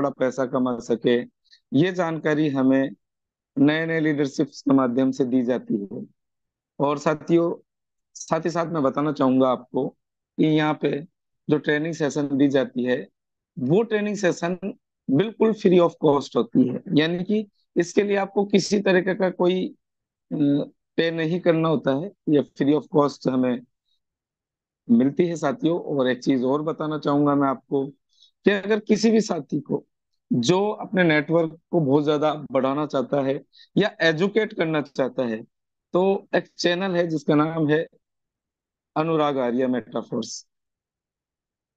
बड़ा पैसा कमा सके, ये जानकारी हमें नए नए लीडरशिप के माध्यम से दी जाती है। और साथियों, साथ ही साथ मैं बताना चाहूंगा आपको कि यहाँ पे जो ट्रेनिंग सेशन दी जाती है, वो ट्रेनिंग सेशन बिल्कुल फ्री ऑफ कॉस्ट होती है। यानी कि इसके लिए आपको किसी तरीके का कोई पे नहीं करना होता है, ये फ्री ऑफ कॉस्ट हमें मिलती है साथियों। और एक चीज और बताना चाहूंगा मैं आपको कि अगर किसी भी साथी को जो अपने नेटवर्क को बहुत ज्यादा बढ़ाना चाहता है या एजुकेट करना चाहता है, तो एक चैनल है जिसका नाम है अनुराग आर्या मेटाफोर्स।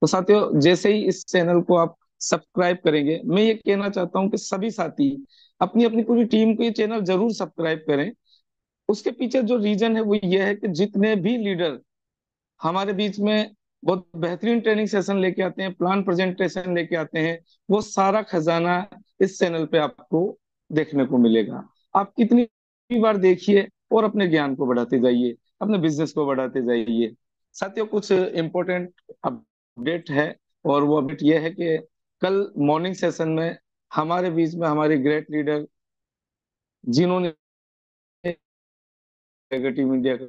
तो साथियों, जैसे ही इस चैनल को आप सब्सक्राइब करेंगे, मैं ये कहना चाहता हूँ कि सभी साथी अपनी अपनी पूरी टीम को ये चैनल जरूर सब्सक्राइब करें। उसके पीछे जो रीजन है वो ये है कि जितने भी लीडर हमारे बीच में बहुत बेहतरीन ट्रेनिंग सेशन लेके आते हैं, प्लान प्रेजेंटेशन लेके आते हैं, वो सारा खजाना इस चैनल पे आपको देखने को मिलेगा। आप कितनी भी बार देखिए और अपने ज्ञान को बढ़ाते जाइए, अपने बिजनेस को बढ़ाते जाइए। साथियों, कुछ इम्पोर्टेंट अपडेट है, और वो अपडेट ये है कि कल मॉर्निंग सेशन में हमारे बीच में हमारे ग्रेट लीडर जिन्होंने टीम इंडिया का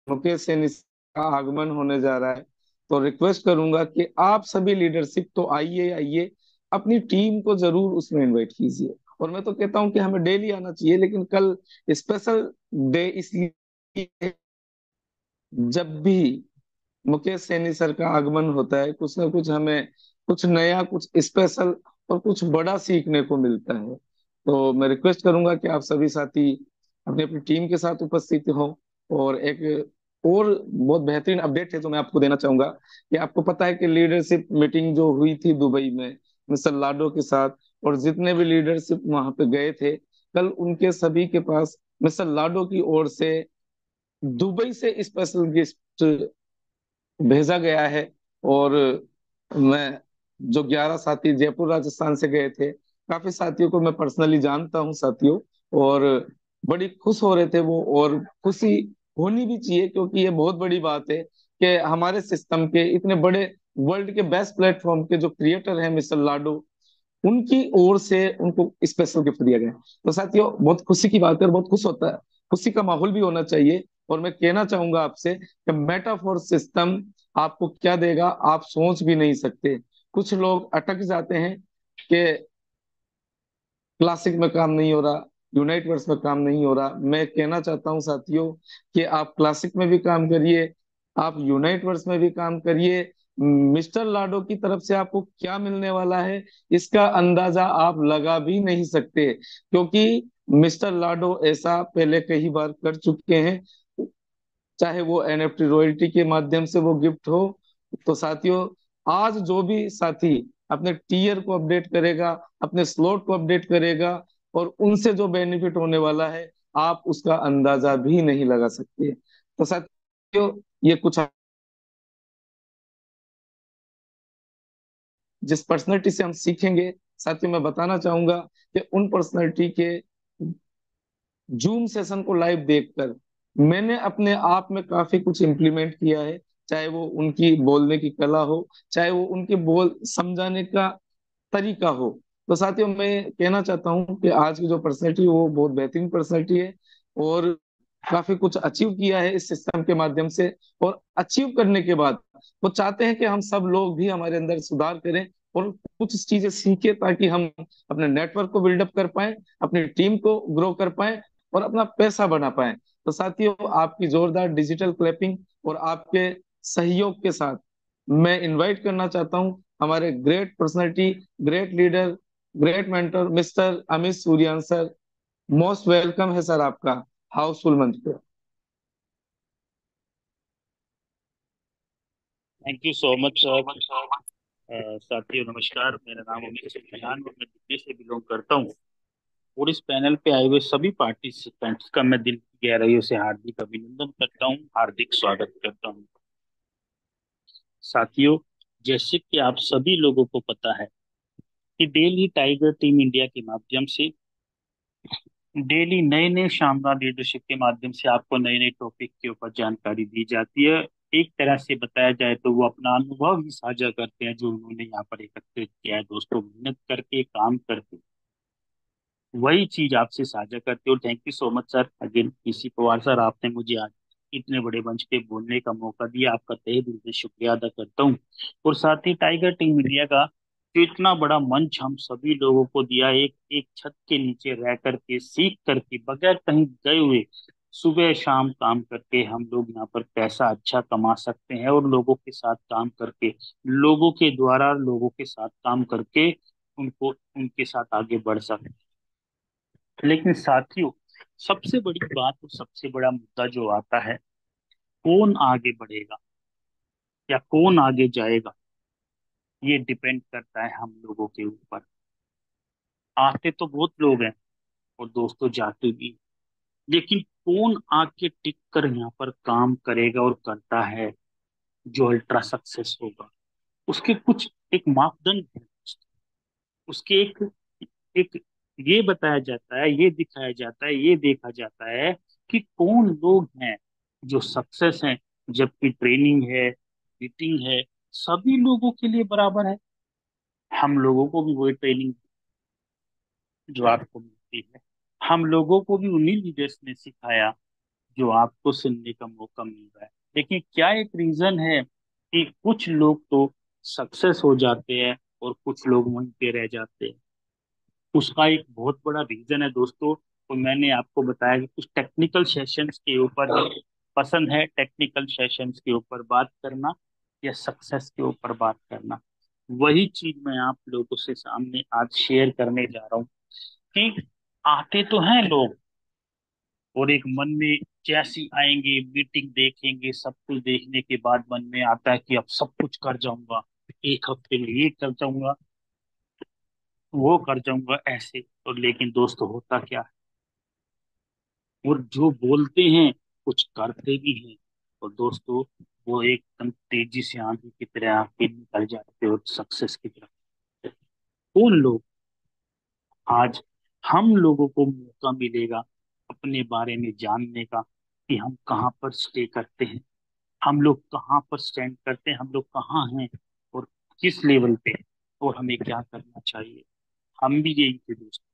मुकेश सैनी का आगमन होने जा रहा है। तो रिक्वेस्ट करूंगा कि आप सभी लीडरशिप तो आइए आइए, अपनी टीम को जरूर उसमें इनवाइट कीजिए। और मैं तो कहता हूं कि हमें डेली आना चाहिए, लेकिन कल स्पेशल डे इसलिए, जब भी मुकेश सैनी सर का आगमन होता है, कुछ ना कुछ हमें कुछ नया, कुछ स्पेशल और कुछ बड़ा सीखने को मिलता है। तो मैं रिक्वेस्ट करूंगा कि आप सभी साथी अपनी अपनी टीम के साथ उपस्थित हो। और एक और बहुत बेहतरीन अपडेट है जो मैं आपको देना चाहूंगा कि आपको पता है कि लीडरशिप मीटिंग जो हुई थी दुबई में मिस्टर लाडो के साथ, और जितने भी लीडरशिप वहां पे गए थे, कल उनके सभी के पास मिस्टर लाडो की ओर से दुबई से स्पेशल गिफ्ट भेजा गया है। और मैं जो 11 साथी जयपुर राजस्थान से गए थे, काफी साथियों को मैं पर्सनली जानता हूं साथियों, और बड़ी खुश हो रहे थे वो। और खुशी होनी भी चाहिए, क्योंकि ये बहुत बड़ी बात है कि हमारे सिस्टम के इतने बड़े वर्ल्ड के बेस्ट प्लेटफॉर्म के जो क्रिएटर हैं मिस्टर लाडो, उनकी ओर से उनको स्पेशल गिफ्ट दिया गया। तो साथियों, बहुत खुशी की बात है और बहुत खुश होता है, खुशी का माहौल भी होना चाहिए। और मैं कहना चाहूंगा आपसे कि मेटाफोर सिस्टम आपको क्या देगा आप सोच भी नहीं सकते। कुछ लोग अटक जाते हैं कि क्लासिक में काम नहीं हो रहा, यूनाइट वर्स में काम नहीं हो रहा। मैं कहना चाहता हूं साथियों कि आप क्लासिक में भी काम करिए, आप यूनाइट वर्स में भी काम करिए। मिस्टर लाडो की तरफ से आपको क्या मिलने वाला है, इसका अंदाजा आप लगा भी नहीं सकते, क्योंकि मिस्टर लाडो ऐसा पहले कई बार कर चुके हैं। चाहे वो एनएफटी रॉयल्टी के माध्यम से वो गिफ्ट हो। तो साथियों, आज जो भी साथी अपने टीयर को अपडेट करेगा, अपने स्लॉट को अपडेट करेगा, और उनसे जो बेनिफिट होने वाला है, आप उसका अंदाजा भी नहीं लगा सकते। तो साथियों, ये कुछ जिस पर्सनैलिटी से हम सीखेंगे, साथियों मैं बताना चाहूंगा कि उन पर्सनैलिटी के जूम सेशन को लाइव देखकर मैंने अपने आप में काफी कुछ इम्प्लीमेंट किया है। चाहे वो उनकी बोलने की कला हो, चाहे वो उनके बोल समझाने का तरीका हो। तो साथियों, मैं कहना चाहता हूँ कि आज की जो पर्सनैलिटी है वो बहुत बेहतरीन पर्सनैलिटी है, और काफी कुछ अचीव किया है इस सिस्टम के माध्यम से। और अचीव करने के बाद वो चाहते हैं कि हम सब लोग भी हमारे अंदर सुधार करें और कुछ चीजें सीखें, ताकि हम अपने नेटवर्क को बिल्डअप कर पाए, अपनी टीम को ग्रो कर पाए, और अपना पैसा बना पाए। तो साथियों, आपकी जोरदार डिजिटल क्लैपिंग और आपके सहयोग के साथ मैं इनवाइट करना चाहता हूं हमारे great personality, great leader, great mentor mister Amit Suryan sir. Most welcome है सर आपका हाउसफुल मंच पे। Thank you so much sir. साथियों नमस्कार, मेरा नाम अमित सुखयान और मैं दिल्ली से बिलोंग करता हूँ। और इस पैनल पे आए हुए सभी पार्टिसिपेंट्स का मैं दिल की गहराइयों से हार्दिक अभिनंदन करता हूँ, हार्दिक स्वागत करता हूँ। साथियों, जैसे कि आप सभी लोगों को पता है कि डेली टाइगर टीम इंडिया के माध्यम से डेली नए नए शानदार लीडरशिप के माध्यम से आपको नए नए टॉपिक के ऊपर जानकारी दी जाती है। एक तरह से बताया जाए तो वो अपना अनुभव ही साझा करते हैं जो उन्होंने यहाँ पर एकत्रित किया है दोस्तों, मेहनत करके काम करके वही चीज आपसे साझा करते हो। Thank you so much sir, again PC Pawar sir, आपने मुझे आज इतने बड़े मंच पे बोलने का मौका दिया, आपका तहे दिल से शुक्रिया अदा करता हूँ। और साथ ही टाइगर टीम इंडिया का जो इतना बड़ा मंच हम सभी लोगों को दिया, एक एक छत के नीचे रह करके सीख करके बगैर कहीं गए हुए सुबह शाम काम करके हम लोग यहाँ पर पैसा अच्छा कमा सकते हैं, और लोगों के साथ काम करके, लोगों के द्वारा लोगों के साथ काम करके उनको उनके साथ आगे बढ़ सकते हैं। लेकिन साथियों, सबसे बड़ी बात और सबसे बड़ा मुद्दा जो आता है, कौन आगे बढ़ेगा या कौन आगे जाएगा, ये डिपेंड करता है हम लोगों के ऊपर। आते तो बहुत लोग हैं और दोस्तों जाते भी, लेकिन कौन आके टिक कर यहाँ पर काम करेगा और करता है जो अल्ट्रा सक्सेस होगा, उसके कुछ एक मापदंड है। उसके एक एक ये बताया जाता है, ये दिखाया जाता है, ये देखा जाता है कि कौन लोग हैं जो सक्सेस हैं, जबकि ट्रेनिंग है, मीटिंग है, सभी लोगों के लिए बराबर है। हम लोगों को भी वही ट्रेनिंग जो आपको मिलती है, हम लोगों को भी उन्हीं लीडर्स ने सिखाया जो आपको सुनने का मौका मिल रहा है। लेकिन क्या एक रीजन है कि कुछ लोग तो सक्सेस हो जाते हैं और कुछ लोग वहीं पे रह जाते हैं? उसका एक बहुत बड़ा रीजन है दोस्तों। तो मैंने आपको बताया कि कुछ टेक्निकल सेशंस के ऊपर पसंद है, टेक्निकल सेशंस के ऊपर बात करना या सक्सेस के ऊपर बात करना। वही चीज मैं आप लोगों से सामने आज शेयर करने जा रहा हूँ कि आते तो हैं लोग, और एक मन में जैसी आएंगे, मीटिंग देखेंगे, सब कुछ देखने के बाद मन में आता है कि अब सब कुछ कर जाऊंगा, एक हफ्ते में ये कर जाऊंगा, वो कर जाऊंगा ऐसे। और लेकिन दोस्तों होता क्या है, और जो बोलते हैं कुछ करते भी हैं, और दोस्तों वो एकदम तेजी से आंधी की तरह आके निकल जाते हैं और सक्सेस की तरफ। कौन लोग, आज हम लोगों को मौका मिलेगा अपने बारे में जानने का कि हम कहाँ पर स्टे करते हैं, हम लोग कहाँ पर स्टैंड करते हैं, हम लोग कहाँ हैं और किस लेवल पे हैं, और हमें क्या करना चाहिए। हम भी यही थे दोस्तों,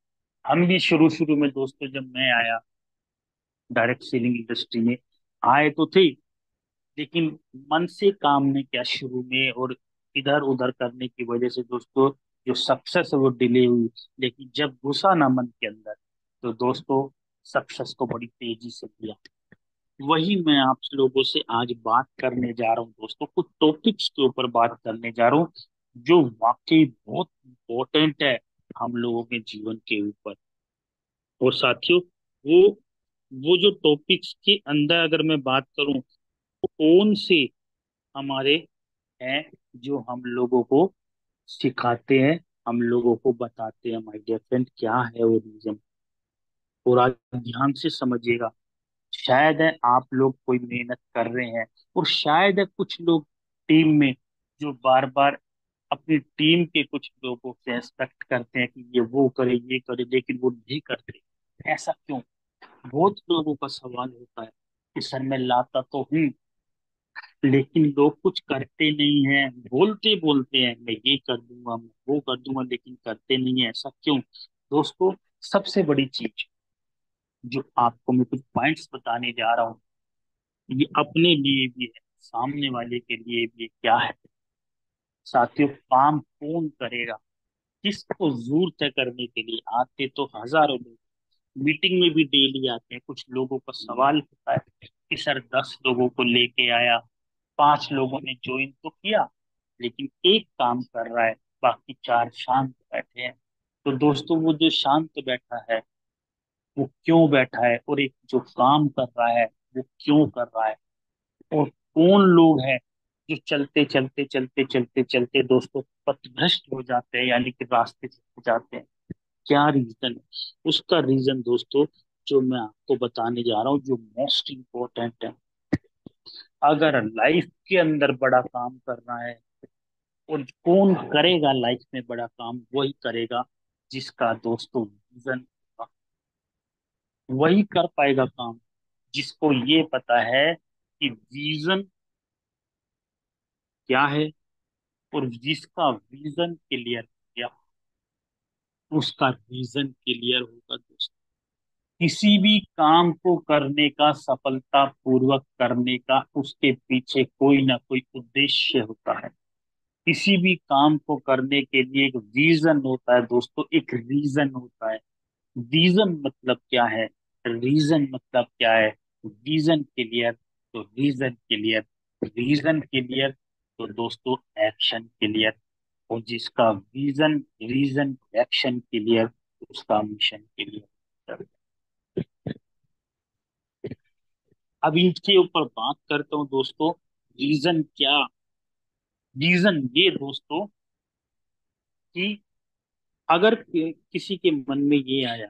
हम भी शुरू शुरू में दोस्तों, जब मैं आया डायरेक्ट सेलिंग इंडस्ट्री में, आए तो थे, लेकिन मन से काम ने क्या शुरू में, और इधर उधर करने की वजह से दोस्तों जो सक्सेस है वो डिले हुई। लेकिन जब घुसा ना मन के अंदर, तो दोस्तों सक्सेस को बड़ी तेजी से लिया। वही मैं आप लोगों से आज बात करने जा रहा हूँ दोस्तों, कुछ टॉपिक्स के ऊपर बात करने जा रहा हूँ जो वाकई बहुत इम्पोर्टेंट है हम लोगों के जीवन के ऊपर। और साथियों, वो वो जो टॉपिक्स के अंदर अगर मैं बात करूं, तो कौन से हमारे हैं जो हम लोगों को सिखाते हैं, हम लोगों को बताते हैं, माय डियर फ्रेंड, क्या है वो रीजन। और आज ध्यान से समझिएगा, शायद है आप लोग कोई मेहनत कर रहे हैं, और शायद है कुछ लोग टीम में जो बार बार अपनी टीम के कुछ लोगों से एक्सपेक्ट करते हैं कि वो करे, ये करे, लेकिन वो नहीं करते। ऐसा क्यों? बहुत लोगों का सवाल होता है कि सर मैं लाता तो हूँ, लेकिन लोग कुछ करते नहीं हैं, बोलते बोलते हैं मैं ये कर दूंगा, मैं वो कर दूंगा, लेकिन करते नहीं है। ऐसा क्यों? दोस्तों, सबसे बड़ी चीज जो आपको मैं कुछ पॉइंट्स बताने जा रहा हूँ, ये अपने लिए भी है, सामने वाले के लिए भी है। क्या है साथियों, काम कौन करेगा, किसको जरूरत है करने के लिए? आते तो हजारों लोग, मीटिंग में भी डेली आते हैं। कुछ लोगों का सवाल होता है कि सर 10 लोगों को लेके आया, 5 लोगों ने ज्वाइन तो किया, लेकिन एक काम कर रहा है, बाकी 4 शांत बैठे हैं। तो दोस्तों वो जो शांत बैठा है वो क्यों बैठा है, और एक जो काम कर रहा है वो क्यों कर रहा है? और कौन लोग हैं जो चलते चलते चलते चलते चलते दोस्तों पथभ्रष्ट हो जाते हैं, यानी कि रास्ते से हट जाते हैं? क्या रीजन है? उसका रीजन दोस्तों जो मैं आपको बताने जा रहा हूँ, जो मोस्ट इम्पोर्टेंट है। अगर लाइफ के अंदर बड़ा काम करना है, और कौन करेगा लाइफ में बड़ा काम, वही करेगा जिसका दोस्तों विजन, वही कर पाएगा काम जिसको ये पता है कि विजन क्या है, और जिसका विजन क्लियर किया उसका रीजन क्लियर होगा दोस्तों। किसी भी काम को करने का, सफलता पूर्वक करने का, उसके पीछे कोई ना कोई उद्देश्य होता है। किसी भी काम को करने के लिए एक विजन होता है दोस्तों, एक रीजन होता है। विजन मतलब क्या है, रीजन मतलब क्या है। विजन क्लियर तो रीजन क्लियर, रीजन क्लियर तो दोस्तों एक्शन क्लियर, और जिसका विजन रीजन एक्शन क्लियर उसका मिशन क्लियर। अब इनके ऊपर बात करता हूँ दोस्तों। रीजन क्या, रीजन ये दोस्तों कि अगर किसी के मन में ये आया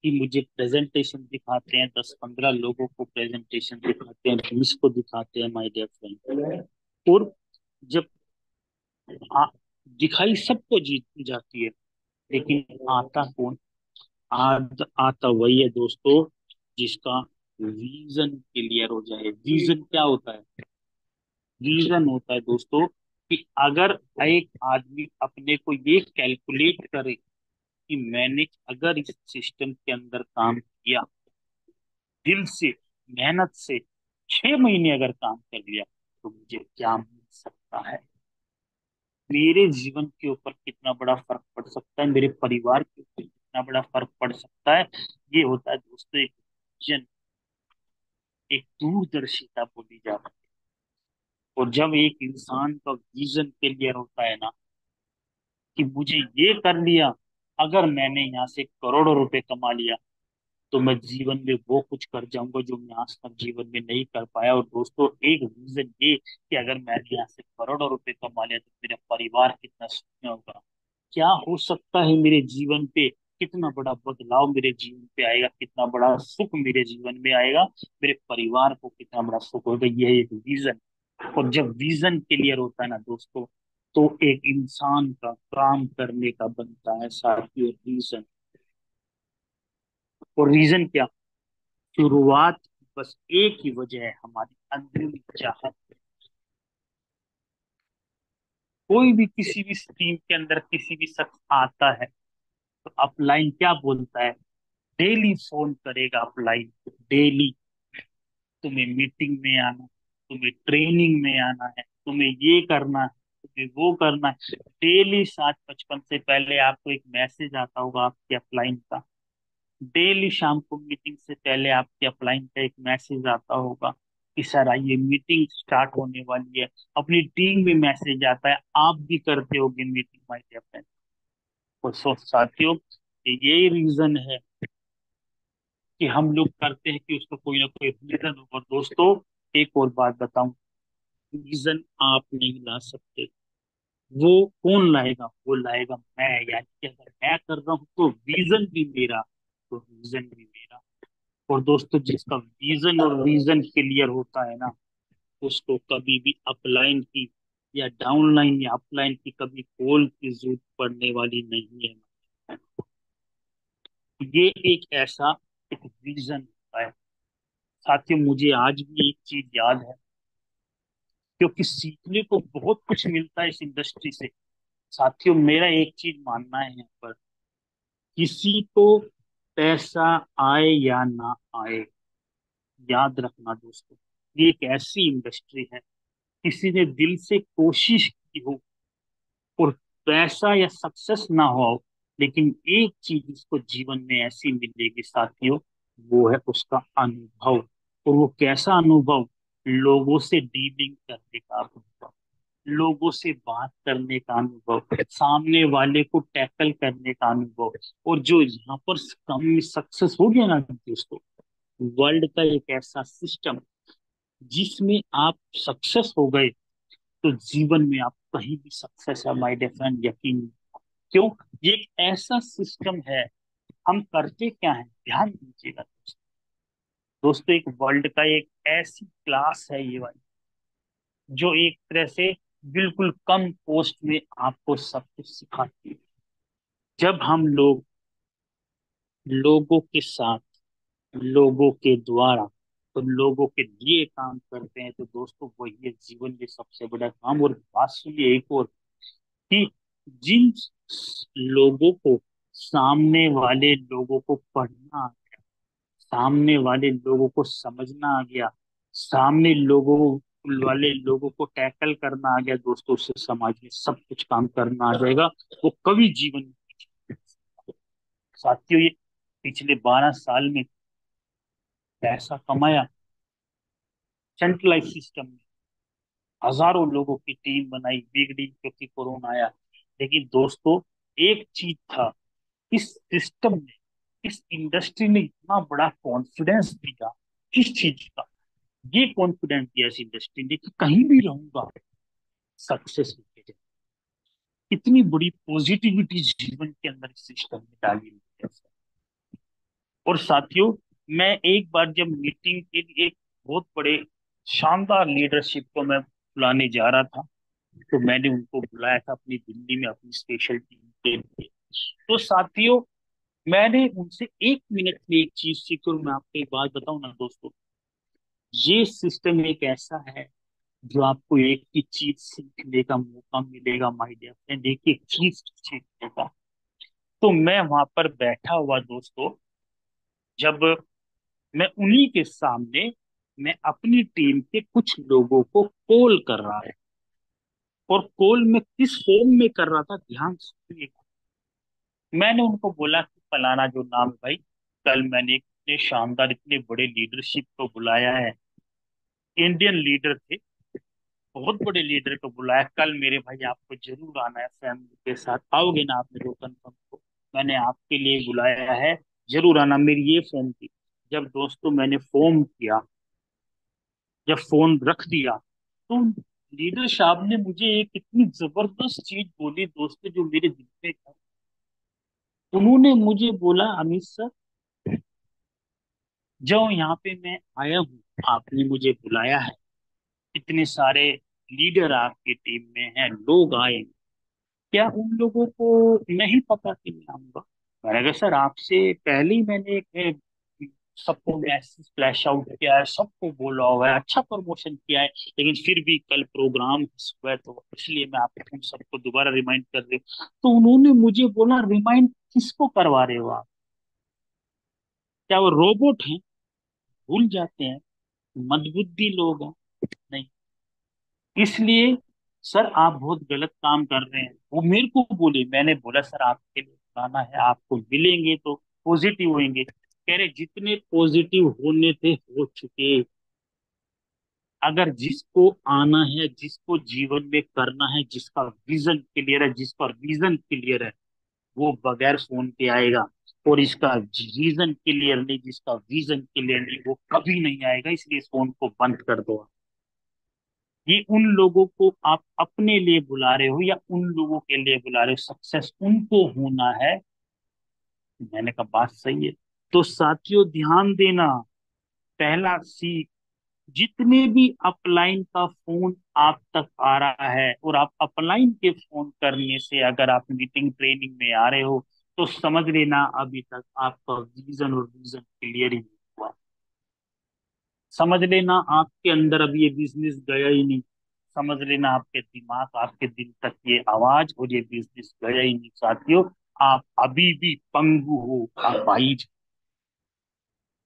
कि मुझे प्रेजेंटेशन दिखाते हैं, 10-15 लोगों को प्रेजेंटेशन दिखाते हैं, 20 को दिखाते हैं माय डियर फ्रेंड, और जब आ, दिखाई सबको जीत जाती है, लेकिन आता कौन, आता वही है दोस्तों जिसका रीजन क्लियर हो जाए। रीजन क्या होता है, रीजन होता है दोस्तों कि अगर एक आदमी अपने को ये कैलकुलेट करे कि मैंने अगर इस सिस्टम के अंदर काम किया, दिल से, मेहनत से, 6 महीने अगर काम कर लिया, तो मुझे क्या मिल सकता है, मेरे जीवन के ऊपर कितना बड़ा फर्क पड़ सकता है, मेरे परिवार के ऊपर कितना बड़ा फर्क पड़ सकता है। ये होता है दोस्तों एक विजन, एक दूरदर्शिता बोली जाती है। और जब एक इंसान का विजन क्लियर होता है ना कि मुझे ये कर लिया, अगर मैंने यहाँ से करोड़ों रुपए कमा लिया, तो मैं जीवन में वो कुछ कर जाऊंगा जो मैं आज तक जीवन में नहीं कर पाया। और दोस्तों एक रीजन ये कि अगर मैंने यहाँ से करोड़ों रुपए कमा लिया तो मेरा परिवार कितना सुखी होगा, क्या हो सकता है मेरे जीवन पे, कितना बड़ा बदलाव मेरे जीवन पे आएगा, कितना बड़ा सुख मेरे जीवन में आएगा, मेरे परिवार को कितना बड़ा सुख होगा। यह एक विजन। और जब विजन क्लियर होता है ना दोस्तों, तो एक इंसान का काम करने का बनता है साथियों रीजन। और रीजन क्या, शुरुआत बस एक ही वजह है, हमारी अंदरूनी चाहत। कोई भी किसी भी स्ट्रीम के अंदर किसी भी शख्स आता है तो अपलाइन क्या बोलता है, डेली फोन करेगा अपलाइन, डेली तुम्हें मीटिंग में आना, तुम्हें ट्रेनिंग में आना है, तुम्हें ये करना है, तुम्हें वो करना है। डेली 7:55 से पहले आपको एक मैसेज आता होगा आपके अपलाइन का, डेली शाम को मीटिंग से पहले आपके अपलाइन का एक मैसेज आता होगा कि सर आइए मीटिंग स्टार्ट होने वाली है। अपनी टीम में मैसेज आता है, आप भी करते होगे मीटिंग माय डियर फ्रेंड। और साथियों ये रीजन है कि हम लोग करते हैं कि उसका कोई ना कोई रीजन होगा। दोस्तों एक और बात बताऊं, रीजन आप नहीं ला सकते, वो कौन लाएगा, वो लाएगा मैं। यानी कि अगर मैं कर रहा हूं तो रीजन भी मेरा, तो रीजन भी मेरा। और दोस्तों जिसका विजन और रीजन क्लियर होता है ना, उसको कभी भी अपलाइन की या डाउनलाइन या अपलाइन की कभी कॉल की जरूरत पड़ने वाली नहीं है। ये एक ऐसा एक विजन होता है। साथियों मुझे आज भी एक चीज याद है, क्योंकि सीखने को बहुत कुछ मिलता है इस इंडस्ट्री से। साथियों मेरा एक चीज मानना है यहाँ पर, किसी को पैसा आए या ना आए, याद रखना दोस्तों, ये एक ऐसी इंडस्ट्री है, किसी ने दिल से कोशिश की हो और पैसा या सक्सेस ना हो, लेकिन एक चीज उसको जीवन में ऐसी मिलेगी साथियों, वो है उसका अनुभव। और वो कैसा अनुभव, लोगों से डीलिंग करने का अनुभव, लोगों से बात करने का अनुभव, सामने वाले को टैकल करने का अनुभव। और जो यहाँ पर कम सक्सेस हो गया ना दोस्तों, वर्ल्ड का एक ऐसा सिस्टम जिसमें आप सक्सेस हो गए, तो जीवन में आप कहीं भी सक्सेस है माय डियर फ्रेंड, यकीन। क्यों, ये एक ऐसा सिस्टम है। हम करते क्या है, ध्यान दीजिएगा दोस्तों। दोस्तों एक वर्ल्ड का एक ऐसी क्लास है ये वाली, जो एक तरह से बिल्कुल कम पोस्ट में आपको सब कुछ सिखाती है। जब हम लोग लोगों के साथ, लोगों के द्वारा तो लोगों के लिए काम करते हैं, तो दोस्तों वही है जीवन में सबसे बड़ा काम। और बात सुनिए एक और, कि जिन लोगों को, सामने वाले लोगों को पढ़ना, सामने वाले लोगों को समझना आ गया, सामने लोगों वाले लोगों को टैकल करना आ गया दोस्तों, उससे समाज में सब कुछ काम करना आ जाएगा। वो कभी जीवन में पीछे नहीं रह सकता। साथियों, ये पिछले 12 साल में पैसा कमाया, सेंट्रलाइज सिस्टम में हजारों लोगों की टीम बनाई, बिगड़ी क्योंकि कोरोना आया। लेकिन दोस्तों, एक चीज था, इस सिस्टम ने, इस इंडस्ट्री ने इतना बड़ा कॉन्फिडेंस दिया। किस चीज का? ये कॉन्फिडेंस दिया इस इंडस्ट्री ने कि कहीं भी रहूंगा सक्सेस होके जाए। इतनी बड़ी पॉजिटिविटी जीवन के अंदर इस सिस्टम ने डाली है। और साथियों, मैं एक बार जब मीटिंग के लिए एक बहुत बड़े शानदार लीडरशिप को मैं बुलाने जा रहा था, तो मैंने उनको बुलाया था अपनी दिल्ली में अपनी स्पेशल टीम के लिए। तो साथियों, मैंने उनसे 1 मिनट में एक चीज सीखी, और मैं आपको एक बात बताऊं ना दोस्तों, ये सिस्टम एक ऐसा है जो आपको एक ही चीज सीखने का मौका मिलेगा माय डियर फ्रेंड, एक एक चीज सीखने का। तो मैं वहां पर बैठा हुआ दोस्तों, जब मैं उन्हीं के सामने, मैं अपनी टीम के कुछ लोगों को कॉल कर रहा है, और कॉल में किस फॉर्म में कर रहा था ध्यान से सुनिएगा। मैंने उनको बोला कि फलाना जो नाम है भाई, कल मैंने इतने शानदार इतने बड़े लीडरशिप को बुलाया है, इंडियन लीडर थे, बहुत बड़े लीडर को बुलाया, कल मेरे भाई आपको जरूर आना है, फैमिली के साथ आओगे ना आप? मेरे को कंफर्म को, मैंने आपके लिए बुलाया है, जरूर आना। मेरी ये फॉर्म थी। जब दोस्तों मैंने फॉर्म किया, जब फोन रख दिया, तो लीडर साहब ने मुझे एक इतनी जबरदस्त चीज बोली दोस्तों, जो मेरे दिल पे था। उन्होंने मुझे बोला, अमित सर, जो यहाँ पे मैं आया हूँ, आपने मुझे बुलाया है, इतने सारे लीडर आपकी टीम में हैं, लोग आए, क्या उन लोगों को नहीं पता कि मैं आऊंगा? मैंने कहा सर, आपसे पहले ही मैंने सबको मैसेज फ्लैश आउट किया है, सबको बोला हुआ है, अच्छा प्रमोशन किया है, लेकिन फिर भी कल प्रोग्राम है सुबह, तो इसलिए मैं आपको उन सबको दोबारा रिमाइंड कर रही हूँ। तो उन्होंने मुझे बोला, रिमाइंड किसको करवा रहे हो आप? क्या वो रोबोट हैं, भूल जाते हैं? मंदबुद्धि लोग हैं? नहीं। इसलिए सर, आप बहुत गलत काम कर रहे हैं। वो मेरे को बोले, मैंने बोला सर, आपके लिए बुलाना है, आपको मिलेंगे तो पॉजिटिव होंगे। कह रहे जितने पॉजिटिव होने थे हो चुके, अगर जिसको आना है, जिसको जीवन में करना है, जिसका विजन क्लियर है, जिसका रीजन क्लियर है, वो बगैर फोन के आएगा। और इसका रीजन क्लियर नहीं, जिसका विजन क्लियर नहीं, वो कभी नहीं आएगा। इसलिए इस फोन को बंद कर दो। ये उन लोगों को आप अपने लिए बुला रहे हो या उन लोगों के लिए बुला रहे हो? सक्सेस उनको होना है। मैंने कहा बात सही है। तो साथियों, ध्यान देना, पहला सीख, जितने भी अपलाइन का फोन आप तक आ रहा है, और आप अपलाइन के फोन करने से अगर आप मीटिंग ट्रेनिंग में आ रहे हो, तो समझ लेना अभी तक आपका विजन और विजन क्लियर ही नहीं हुआ। समझ लेना आपके अंदर अभी ये बिजनेस गया ही नहीं। समझ लेना आपके दिमाग, आपके दिल तक ये आवाज और ये बिजनेस गया ही नहीं। साथियों, आप अभी भी पंगु हो, आप भाई।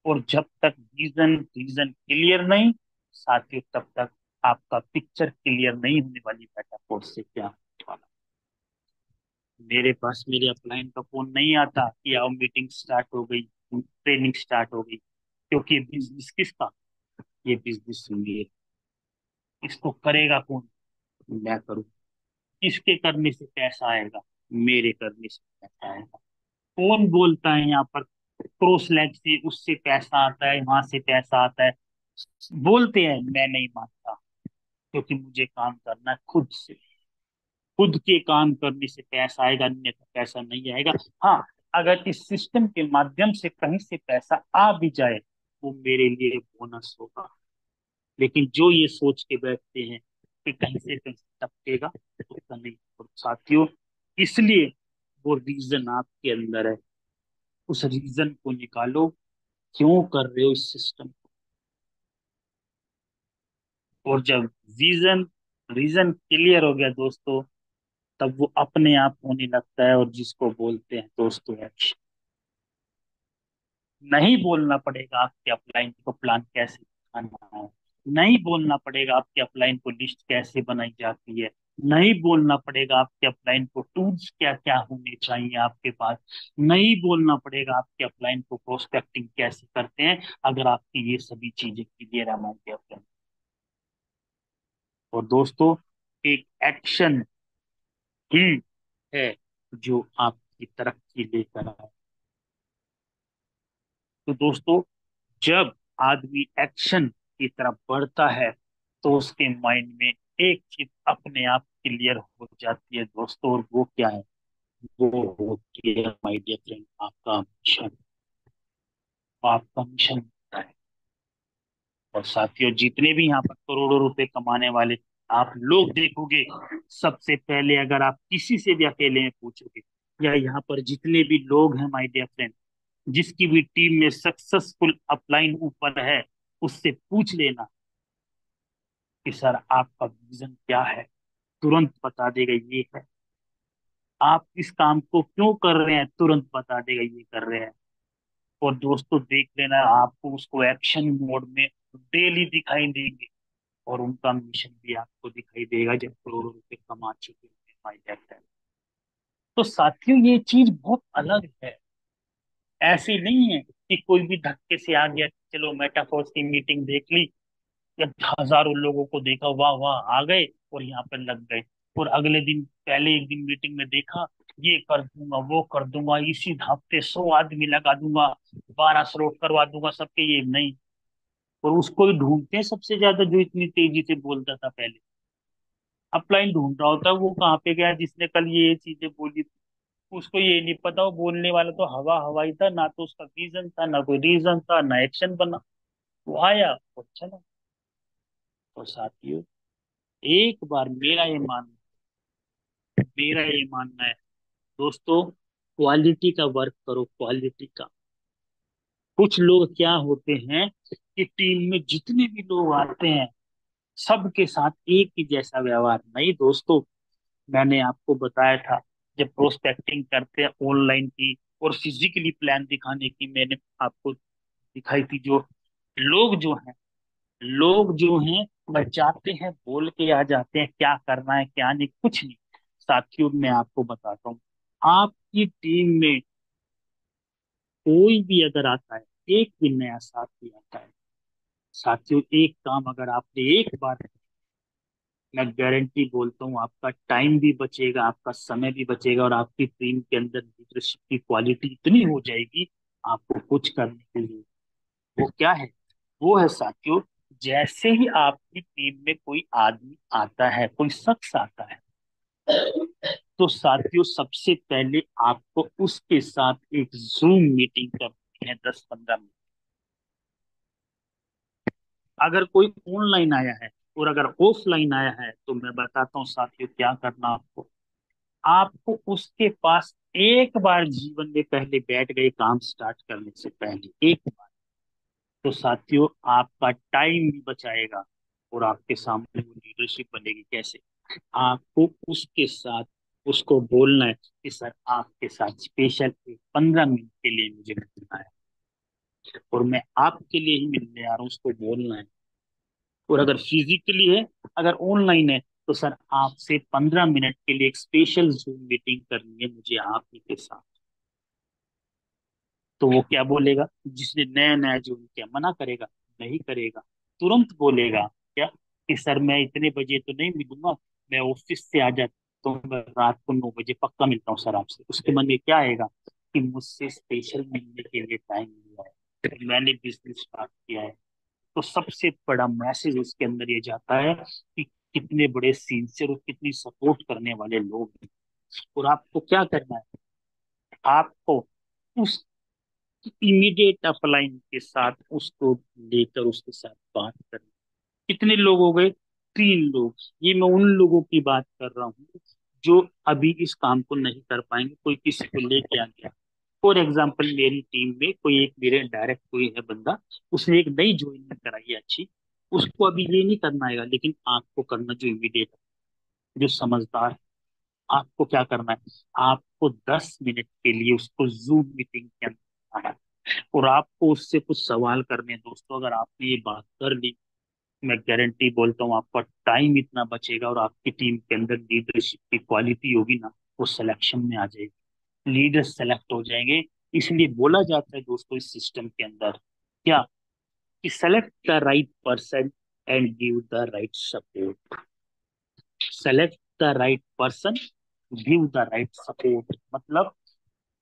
और जब तक विजन रीजन क्लियर नहीं, साथियों, तब तक आपका पिक्चर क्लियर नहीं होने वाली। मेटाफोर से क्या होने वाला? मेरे पास मेरे अपलाइन का फोन नहीं आता कि आओ मीटिंग स्टार्ट हो गई, ट्रेनिंग स्टार्ट हो गई, क्योंकि ये बिजनेस किसका? ये बिजनेस मेरे। इसको करेगा कौन? मैं करूँ। किसके करने से पैसा आएगा? मेरे करने से पैसा आएगा। कौन बोलता है यहाँ पर क्रॉस लैब से उससे पैसा आता है, वहां से पैसा आता है? बोलते हैं, मैं नहीं मानता, क्योंकि मुझे काम करना है खुद से। खुद के काम करने से पैसा आएगा, अन्यथा पैसा नहीं आएगा। हाँ, अगर इस सिस्टम के माध्यम से कहीं से पैसा आ भी जाए, वो मेरे लिए बोनस होगा। लेकिन जो ये सोच के बैठते हैं कि कहीं से पैसा टपकेगा, तो उसका नहीं। और साथियों, इसलिए वो रीजन आपके अंदर है, उस रीजन को निकालो। क्यों कर रहे हो इस सिस्टम को? और जब विजन रीजन क्लियर हो गया दोस्तों, तब वो अपने आप होने लगता है, और जिसको बोलते हैं दोस्तों एक्शन। नहीं बोलना पड़ेगा आपके अपलाइन को प्लान कैसे बनाना है, नहीं बोलना पड़ेगा आपके अपलाइन को लिस्ट कैसे बनाई जाती है, नहीं बोलना पड़ेगा आपके अपलाइन को टूल्स क्या क्या होने चाहिए आपके पास, नहीं बोलना पड़ेगा आपके अपलाइन को प्रोस्पेक्टिंग कैसे करते हैं, अगर आपकी ये सभी चीजें क्लियर है हमारे अपलाइन। और दोस्तों, एक एक्शन ही है जो आपकी तरक्की लेकर आए। तो दोस्तों, जब आदमी एक्शन की तरफ बढ़ता है, तो उसके माइंड में एक चीज अपने आप क्लियर हो जाती है दोस्तों, और वो क्या है? वो होती है माय डियर फ्रेंड, आपका मिशन। आपका मिशन होता है। और साथियों, जितने भी यहाँ पर करोड़ों रुपए कमाने वाले आप लोग देखोगे, सबसे पहले अगर आप किसी से भी अकेले में पूछोगे, या यहाँ पर जितने भी लोग हैं माय डियर फ्रेंड, जिसकी भी टीम में सक्सेसफुल अपलाइन ऊपर है, उससे पूछ लेना कि सर आपका विजन क्या है, तुरंत बता देगा ये है। आप इस काम को क्यों कर रहे हैं, तुरंत बता देगा ये कर रहे हैं। और दोस्तों, देख लेना, आपको उसको एक्शन मोड में डेली दिखाई देंगे, और उनका मिशन भी आपको दिखाई देगा जब करोड़ों रुपए कमा चुके हैं माय डियर। तो साथियों, ये चीज बहुत अलग है। ऐसी नहीं है कि कोई भी धक्के से आ गया, चलो मेटाफोर्स की मीटिंग देख ली, या हजारों लोगों को देखा, वाह वाह आ गए और यहाँ पर लग गए, और अगले दिन पहले एक दिन मीटिंग में देखा, ये कर दूंगा वो कर दूंगा, इसी हफ्ते 100 आदमी लगा दूंगा, 12 स्लॉट करवा दूंगा सबके, ये नहीं। और उसको ही ढूंढते हैं सबसे ज्यादा, जो इतनी तेजी से बोलता था पहले। अपलाइन ढूंढ रहा होता है वो कहाँ पे गया जिसने कल ये चीजें बोली थी। उसको ये नहीं पता, वो बोलने वाला तो हवा हवाई था, ना तो उसका विजन था, ना कोई रीजन था, ना एक्शन बना। वो आया और चला। और साथियों, एक बार मेरा ये मानना है दोस्तों, क्वालिटी का वर्क करो, क्वालिटी का। कुछ लोग क्या होते हैं कि टीम में जितने भी लोग आते हैं, सबके साथ एक ही जैसा व्यवहार नहीं दोस्तों। मैंने आपको बताया था, जब प्रोस्पेक्टिंग करते हैं ऑनलाइन की और फिजिकली प्लान दिखाने की, मैंने आपको दिखाई थी। जो लोग जो हैं लोग जो हैं बस जाते हैं, बोल के आ जाते हैं, क्या करना है क्या नहीं, कुछ नहीं। साथियों, मैं आपको बताता हूँ, आपकी टीम में कोई भी अगर आता है, एक भी नया साथी आता है, साथियों, एक काम अगर आपने एक बार, मैं गारंटी बोलता हूँ, आपका टाइम भी बचेगा, आपका समय भी बचेगा, और आपकी टीम के अंदर लीडरशिप की क्वालिटी इतनी हो जाएगी आपको कुछ करने के लिए। वो क्या है? वो है साथियों, जैसे ही आपकी टीम में कोई आदमी आता है, कोई शख्स आता है, तो साथियों, सबसे पहले आपको उसके साथ एक जूम मीटिंग करनी है, 10-15 मिनट। अगर कोई ऑनलाइन आया है और अगर ऑफलाइन आया है, तो मैं बताता हूँ साथियों क्या करना आपको। आपको उसके पास एक बार जीवन में पहले बैठ गए, काम स्टार्ट करने से पहले एक बार, तो साथियों आपका टाइम भी बचाएगा, और आपके सामने वो लीडरशिप बनेगी कैसे। आपको उसके साथ उसको बोलना है कि सर आपके साथ स्पेशल 15 मिनट के लिए मुझे मिलना है, और मैं आपके लिए ही मिलने आ रहा हूँ, उसको बोलना है। और अगर फिजिकली है, अगर ऑनलाइन है, तो सर आपसे 15 मिनट के लिए एक स्पेशल जूम मीटिंग करनी है मुझे आप ही के साथ। तो वो क्या बोलेगा? जिसने नया नया ज्वाइन किया, मना करेगा? नहीं करेगा, तुरंत बोलेगा क्या कि सर मैं इतने बजे तो नहीं मिलूंगा, मैं ऑफिस से आ जाता हूँ, मैं रात को 9 बजे पक्का मिलता हूँ सर आपसे। उसके मन में क्या आएगा कि मुझसे स्पेशल मिलने के लिए टाइम लिया है, मैंने बिजनेस स्टार्ट किया है। तो सबसे बड़ा मैसेज उसके अंदर ये जाता है कि कितने बड़े सिंसियर और कितनी सपोर्ट करने वाले लोग हैं। और आपको क्या करना है? आपको उस इमीडिएट अपलाइन के साथ उसको लेकर उसके साथ बात करनी। कितने लोग हो गए? 3 लोग। ये मैं उन लोगों की बात कर रहा हूँ जो अभी इस काम को नहीं कर पाएंगे, कोई किसी को लेके आ गया। फॉर एग्जाम्पल, मेरी टीम में कोई एक मेरे डायरेक्ट कोई है बंदा, उसने एक नई ज्वाइनिंग कराई है अच्छी, उसको अभी ये नहीं करना है, लेकिन आपको करना जो इमीडिएट, जो समझदार, आपको क्या करना है, आपको 10 मिनट के लिए उसको जूम मीटिंग के अंदर आना है और आपको उससे कुछ सवाल करने हैं। दोस्तों अगर आपने ये बात कर ली, मैं गारंटी बोलता हूँ आपका टाइम इतना बचेगा और आपकी टीम के अंदर लीडरशिप की क्वालिटी होगी ना, वो सिलेक्शन में आ जाएगी, लीडर सेलेक्ट हो जाएंगे। इसलिए बोला जाता है दोस्तों इस सिस्टम के अंदर क्या, कि select the right person and give the right support. Select the right person, give the right support, मतलब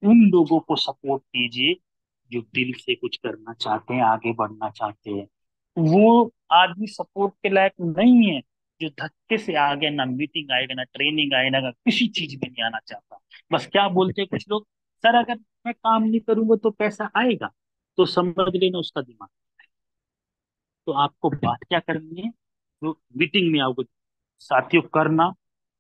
उन लोगों को सपोर्ट कीजिए जो दिल से कुछ करना चाहते हैं, आगे बढ़ना चाहते हैं। वो आदमी सपोर्ट के लायक नहीं है जो धक्के से आगे, ना मीटिंग आएगा, ना ट्रेनिंग आएगा, ना किसी चीज में नहीं आना चाहता। बस क्या बोलते हैं कुछ लोग, सर अगर मैं काम नहीं करूंगा तो पैसा आएगा, तो समझ लेना उसका दिमाग। तो आपको बात क्या करनी है, जो मीटिंग में आओगे साथियों, करना,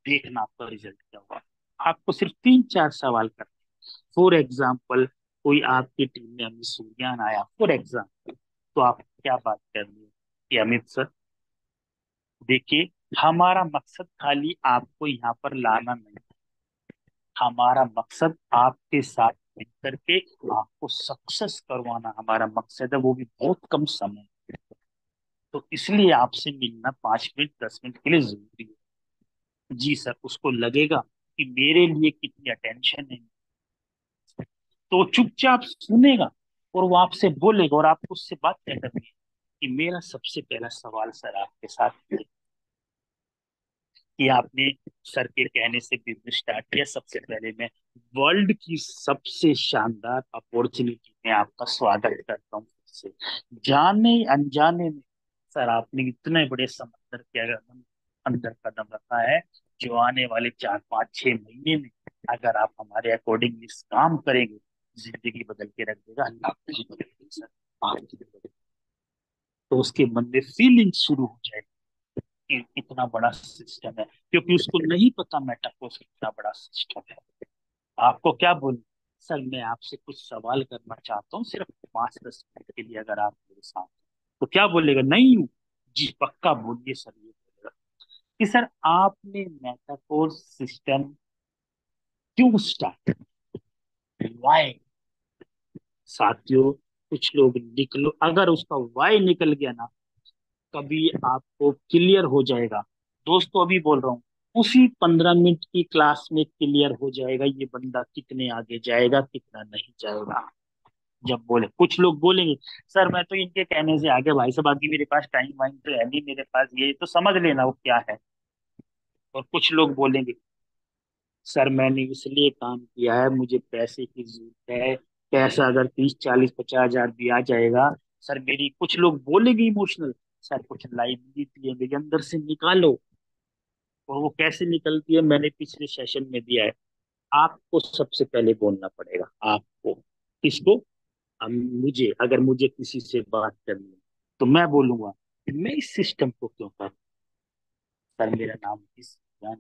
देखना आपका रिजल्ट क्या हुआ। आपको सिर्फ 3-4 सवाल करने। फॉर एग्जाम्पल, कोई आपकी टीम में अमित सूर्यान आया फॉर एग्जाम्पल, तो आप क्या बात करनी है कि अमित सर देखिए, हमारा मकसद खाली आपको यहाँ पर लाना नहीं, हमारा मकसद आपके साथ मिलकर के आपको सक्सेस करवाना हमारा मकसद है, वो भी बहुत कम समय। तो इसलिए आपसे मिलना 5 मिनट 10 मिनट के लिए जरूरी है। जी सर, उसको लगेगा कि मेरे लिए कितनी अटेंशन है, तो वो चुपचाप सुनेगा और वो आपसे बोलेगा, और आपको उससे बात क्या करनी है कि मेरा सबसे पहला सवाल सर आपके साथ है कि आपने सर के कहने से बिजनेस स्टार्ट किया। सबसे पहले मैं वर्ल्ड की सबसे शानदार अपॉर्चुनिटी में आपका स्वागत करता हूँ से, जाने अनजाने में सर आपने इतने बड़े समंदर के अंदर कदम रखा है, जो आने वाले 4-5-6 महीने में अगर आप हमारे अकॉर्डिंग इस काम करेंगे, जिंदगी बदल के रख देगा, अल्लाह आपकी बदल देगी सर, आपकी बदल देगी। तो उसके मन में फीलिंग शुरू हो जाएगी कि इतना बड़ा सिस्टम है, क्योंकि उसको नहीं पता मेटाकोस इतना बड़ा सिस्टम है। आपको क्या बोलूं, सर मैं आपसे कुछ सवाल करना चाहता हूँ सिर्फ 5-10 मिनट के लिए, अगर आप मेरे साथ हैं। तो क्या बोलेगा, नहीं हूँ, जी पक्का बोलिए सर। ये बोलेगा कि सर आपने मेटाकोस सिस्टम क्यों स्टार्ट, वाई। साथियों कुछ लोग निकलो, अगर उसका वाई निकल गया ना, कभी आपको क्लियर हो जाएगा। दोस्तों अभी बोल रहा हूँ, उसी 15 मिनट की क्लास में क्लियर हो जाएगा ये बंदा कितने आगे जाएगा, कितना नहीं जाएगा। जब बोले, कुछ लोग बोलेंगे सर मैं तो इनके कहने से आगे, भाई साहब आगे मेरे पास टाइम वाइम तो है नहीं, मेरे पास ये तो समझ लेना वो क्या है। और कुछ लोग बोलेंगे सर मैंने इसलिए काम किया है, मुझे पैसे की जरूरत है, पैसा अगर 30 40 50 हजार भी आ जाएगा। सर मेरी, कुछ लोग बोलेंगे इमोशनल, सर कुछ लाइबिलिटी है मेरे अंदर से निकालो। और वो कैसे निकलती है, मैंने पिछले सेशन में दिया है। आपको सबसे पहले बोलना पड़ेगा, आपको, किसको, मुझे, अगर मुझे किसी से बात करनी है तो मैं बोलूंगा कि मैं इस सिस्टम को क्यों कर, सर मेरा नाम इस जान,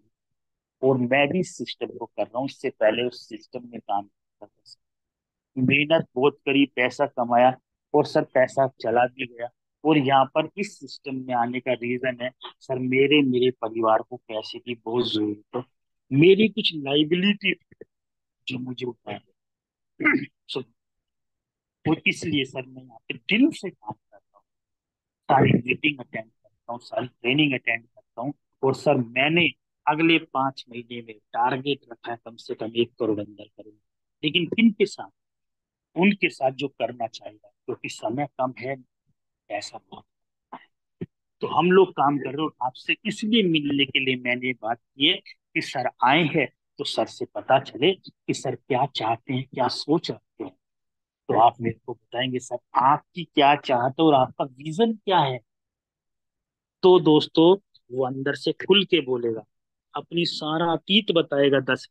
और मैं भी इस सिस्टम को कर रहा हूँ, इससे पहले उस सिस्टम में काम करता था, मेहनत बहुत करी, पैसा कमाया, और सर पैसा चला भी गया। और यहाँ पर इस सिस्टम में आने का रीजन है सर, मेरे मेरे परिवार को पैसे की बहुत जरूरत है, मेरी कुछ लाइबिलिटी जो मुझे उठानी है। सो और इसलिए सर मैं यहाँ पे दिल से काम करता हूँ, सारी मीटिंग अटेंड करता हूँ, सारी ट्रेनिंग अटेंड करता हूँ। और सर मैंने अगले 5 महीने में टारगेट रखा है कम से कम 1 करोड़ अंदर करूंगा, लेकिन किन के साथ, उनके साथ जो करना चाहेगा, क्योंकि समय कम है, पैसा बहुत। तो हम लोग काम कर रहे हो आपसे इसलिए मिलने के लिए मैंने बात की है कि सर आए हैं, तो सर से पता चले कि सर क्या चाहते हैं, क्या सोच रखते हैं। तो आप मेरे को बताएंगे सर आपकी क्या चाहते हो और आपका विजन क्या है। तो दोस्तों वो अंदर से खुल के बोलेगा, अपनी सारा अतीत बताएगा, 10,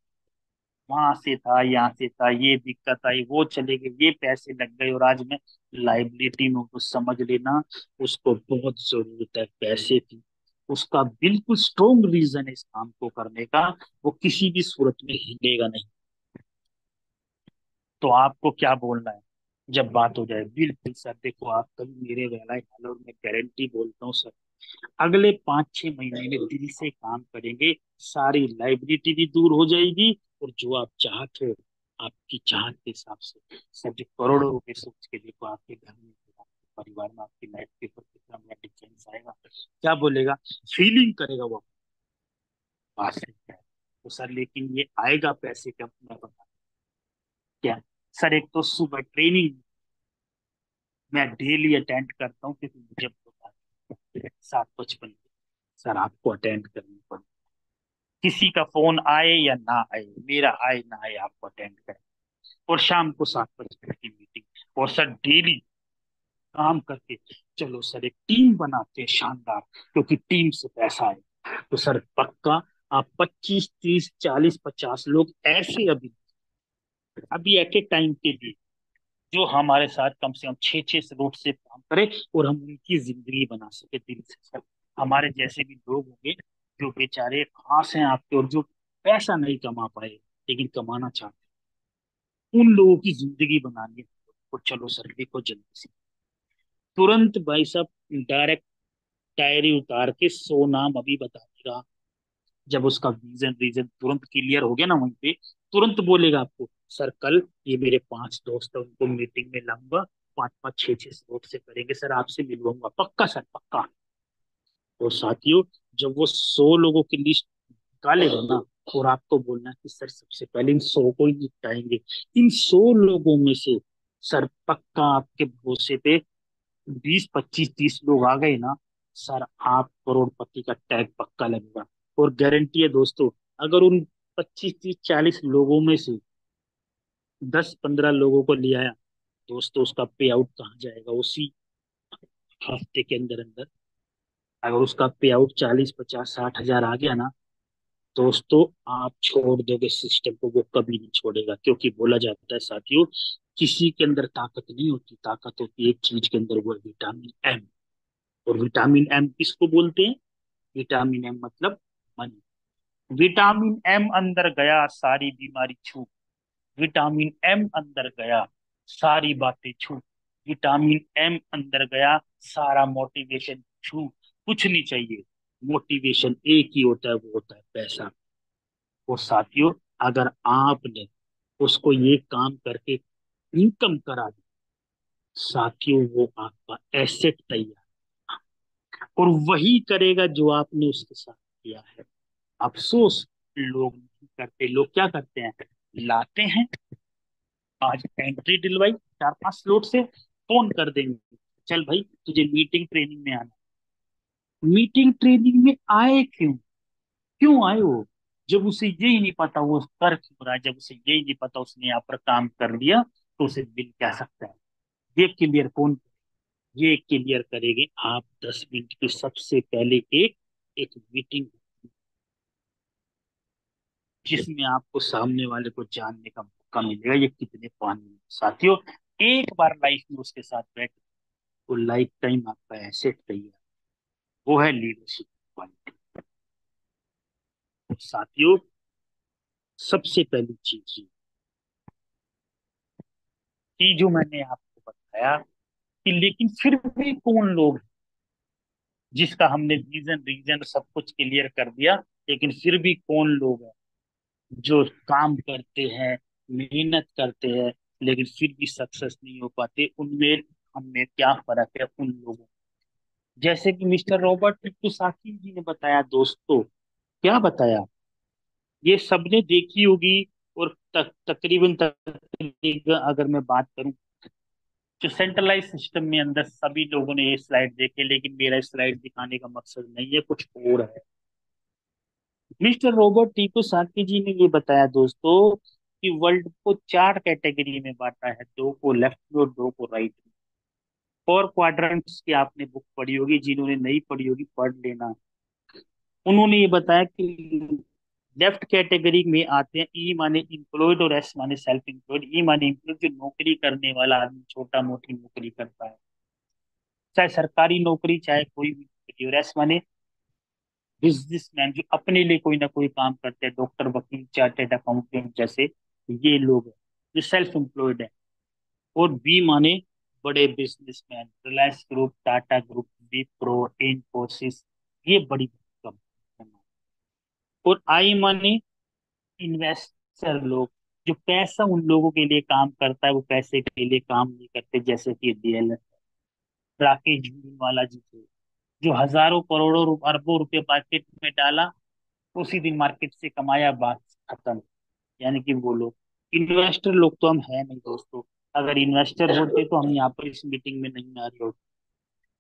वहां से था, यहाँ से था, ये दिक्कत आई, वो चले गए, ये पैसे लग गए, और आज मैं लाइबिलिटी में हूं। तो समझ लेना उसको बहुत जरूरत है पैसे की, उसका बिल्कुल स्ट्रोंग रीजन है इस काम को करने का, वो किसी भी सूरत में हिलेगा नहीं। तो आपको क्या बोलना है, जब बात हो जाए, बिल्कुल सर। देखो आप कभी मेरे वेलाए हाल, और मैं गारंटी बोलता हूँ सर, अगले 5-6 महीने में दिल से काम करेंगे, सारी लाइबिलिटी भी दूर हो जाएगी, और जो आप चाहते हो, आपकी चाहत के हिसाब से, सर जो करोड़ों रुपए सोच के देखो आपके घर में, आपके परिवार में, आपकी लाइफ के ऊपर कितना बड़ा डिफरेंस आएगा, क्या बोलेगा, फीलिंग करेगा वो बात से क्या है। तो सर लेकिन ये आएगा पैसे कब, मैं बता क्या। सर एक तो सुबह ट्रेनिंग मैं डेली अटेंड करता हूँ, क्योंकि मुझे पता है 7:55 सर आपको अटेंड करनी पड़ेगी, किसी का फोन आए या ना आए, मेरा आए ना आए, आपको अटेंड करें। और शाम को 7 बजे की मीटिंग, और सर डेली काम करके, चलो सर एक टीम बनाते हैं शानदार, क्योंकि टीम से पैसा है। तो सर पक्का आप 25, 30, 40, 50 लोग ऐसे अभी अभी एट ए टाइम के लिए, जो हमारे साथ कम से कम 6-6 रोड से काम करे, और हम उनकी जिंदगी बना सके दिल से सर। हमारे जैसे भी लोग होंगे जो बेचारे खास हैं आपके, और जो पैसा नहीं कमा पाए लेकिन कमाना चाहते हैं, उन लोगों की जिंदगी बनानी है। तो चलो सर देखो जल्दी से, तुरंत भाई साहब डायरेक्ट डायरी उतार के 100 नाम अभी बता देगा। जब उसका विजन रीजन तुरंत क्लियर हो गया ना वहीं पे, तुरंत बोलेगा आपको, सर कल ये मेरे 5 दोस्त हैं, उनको मीटिंग में लाऊंगा, 5-5, 6-6 स्लॉट से करेंगे सर, आपसे मिलवाऊंगा पक्का सर पक्का। और साथियों, जब वो 100 लोगों की लिस्ट निकालेगा ना, और आपको बोलना है कि सर सबसे पहले इन 100 को ही निपटाएंगे, इन 100 लोगों में से सर पक्का आपके भरोसे पे 20, 25, 30 लोग आ गए ना, सर आप करोड़पति का टैग पक्का लगेगा। और गारंटी है दोस्तों, अगर उन 25, 30, 40 लोगों में से 10-15 लोगों को ले आया, दोस्तों उसका पे आउट कहाँ जाएगा, उसी हफ्ते के अंदर अंदर। अगर उसका पे आउट 40, 50, 60 हजार आ गया ना, दोस्तों आप छोड़ दोगे सिस्टम को, वो कभी नहीं छोड़ेगा। क्योंकि बोला जाता है साथियों, किसी के अंदर ताकत नहीं होती, ताकत होती है एक चीज के अंदर, वो है विटामिन एम। और विटामिन एम किसको बोलते हैं? विटामिन एम मतलब मनी। विटामिन एम अंदर गया, सारी बीमारी छूट। विटामिन एम अंदर गया, सारी बातें छूट। विटामिन एम अंदर गया, सारा मोटिवेशन छूट। कुछ नहीं चाहिए, मोटिवेशन एक ही होता है, वो होता है पैसा। और साथियों, अगर आपने उसको ये काम करके इनकम करा दी, साथियों वो आपका एसेट तैयार, और वही करेगा जो आपने उसके साथ किया है। अफसोस लोग नहीं करते, लोग क्या करते हैं, लाते हैं, आज एंट्री दिलवाई 4-5 लोग से, फोन कर देंगे, चल भाई तुझे मीटिंग ट्रेनिंग में आना। मीटिंग ट्रेनिंग में आए क्यों? क्यों आए वो? जब उसे यही नहीं पता वो कर क्यों रहा है, जब उसे यही नहीं पता उसने यहाँ पर काम कर लिया, तो उसे बिल क्या सकता है। ये क्लियर कौन, ये क्लियर करेंगे आप 10 मिनट की सबसे पहले एक एक मीटिंग, जिसमें आपको सामने वाले को जानने का मौका मिलेगा ये कितने पानी में। साथियों, एक बार लाइफ में उसके साथ बैठ, तो लाइफ टाइम आपका एसेट तैयार, वो है लीडरशिप क्वालिटी। साथियों, सबसे पहली चीज ये जो मैंने आपको बताया, कि लेकिन फिर भी कौन लोग हैं, जिसका हमने विजन रीजन सब कुछ क्लियर कर दिया, लेकिन फिर भी कौन लोग हैं जो काम करते हैं, मेहनत करते हैं, लेकिन फिर भी सक्सेस नहीं हो पाते, उनमें हमें क्या फर्क है उन लोगों। जैसे कि मिस्टर रॉबर्ट कियोसाकी जी ने बताया दोस्तों, क्या बताया, ये सबने देखी होगी। और तकरीबन अगर मैं बात करूं, जो सेंट्रलाइज सिस्टम में अंदर सभी लोगों ने ये स्लाइड देखे, लेकिन मेरा स्लाइड दिखाने का मकसद नहीं है, कुछ और है। मिस्टर रॉबर्ट कियोसाकी जी ने ये बताया दोस्तों, कि वर्ल्ड को 4 कैटेगरी में बांटा है, 2 को लेफ्ट में और 2 को राइट में। 4 क्वाड्रेंट्स की आपने बुक पढ़ी होगी, जिन्होंने नहीं पढ़ी होगी पढ़ लेना। उन्होंने ये बताया कि लेफ्ट कैटेगरी में आते हैं ई माने इम्प्लॉयड, और एस माने सेल्फ एम्प्लॉयड। ई माने एम्प्लॉयड, जो नौकरी करने वाला आदमी छोटा मोटी नौकरी करता है, चाहे सरकारी नौकरी चाहे कोई भी नौकरी। और एस माने बिजनेसमैन, जो अपने लिए कोई ना कोई काम करते हैं, डॉक्टर, वकील, चार्टेड अकाउंटेंट जैसे ये लोग हैं, जो सेल्फ एम्प्लॉयड है। और बी माने बड़े businessman, Reliance group, Tata group, Wipro, Infosys, ये बड़ी कंपनी। और आई माने इन्वेस्टर लोग, जो पैसा उन लोगों के लिए काम करता है, वो पैसे के लिए काम नहीं करते, जैसे कि डीएल राकेश झुनझुनवाला जी थे, जो हजारों करोड़ों अरबों रुपए मार्केट में डाला, उसी दिन मार्केट से कमाया, बात खत्म। यानी कि वो लोग इन्वेस्टर लोग तो हम है नहीं दोस्तों। अगर इन्वेस्टर होते तो हम यहाँ पर इस मीटिंग में नहीं आ रहे होते।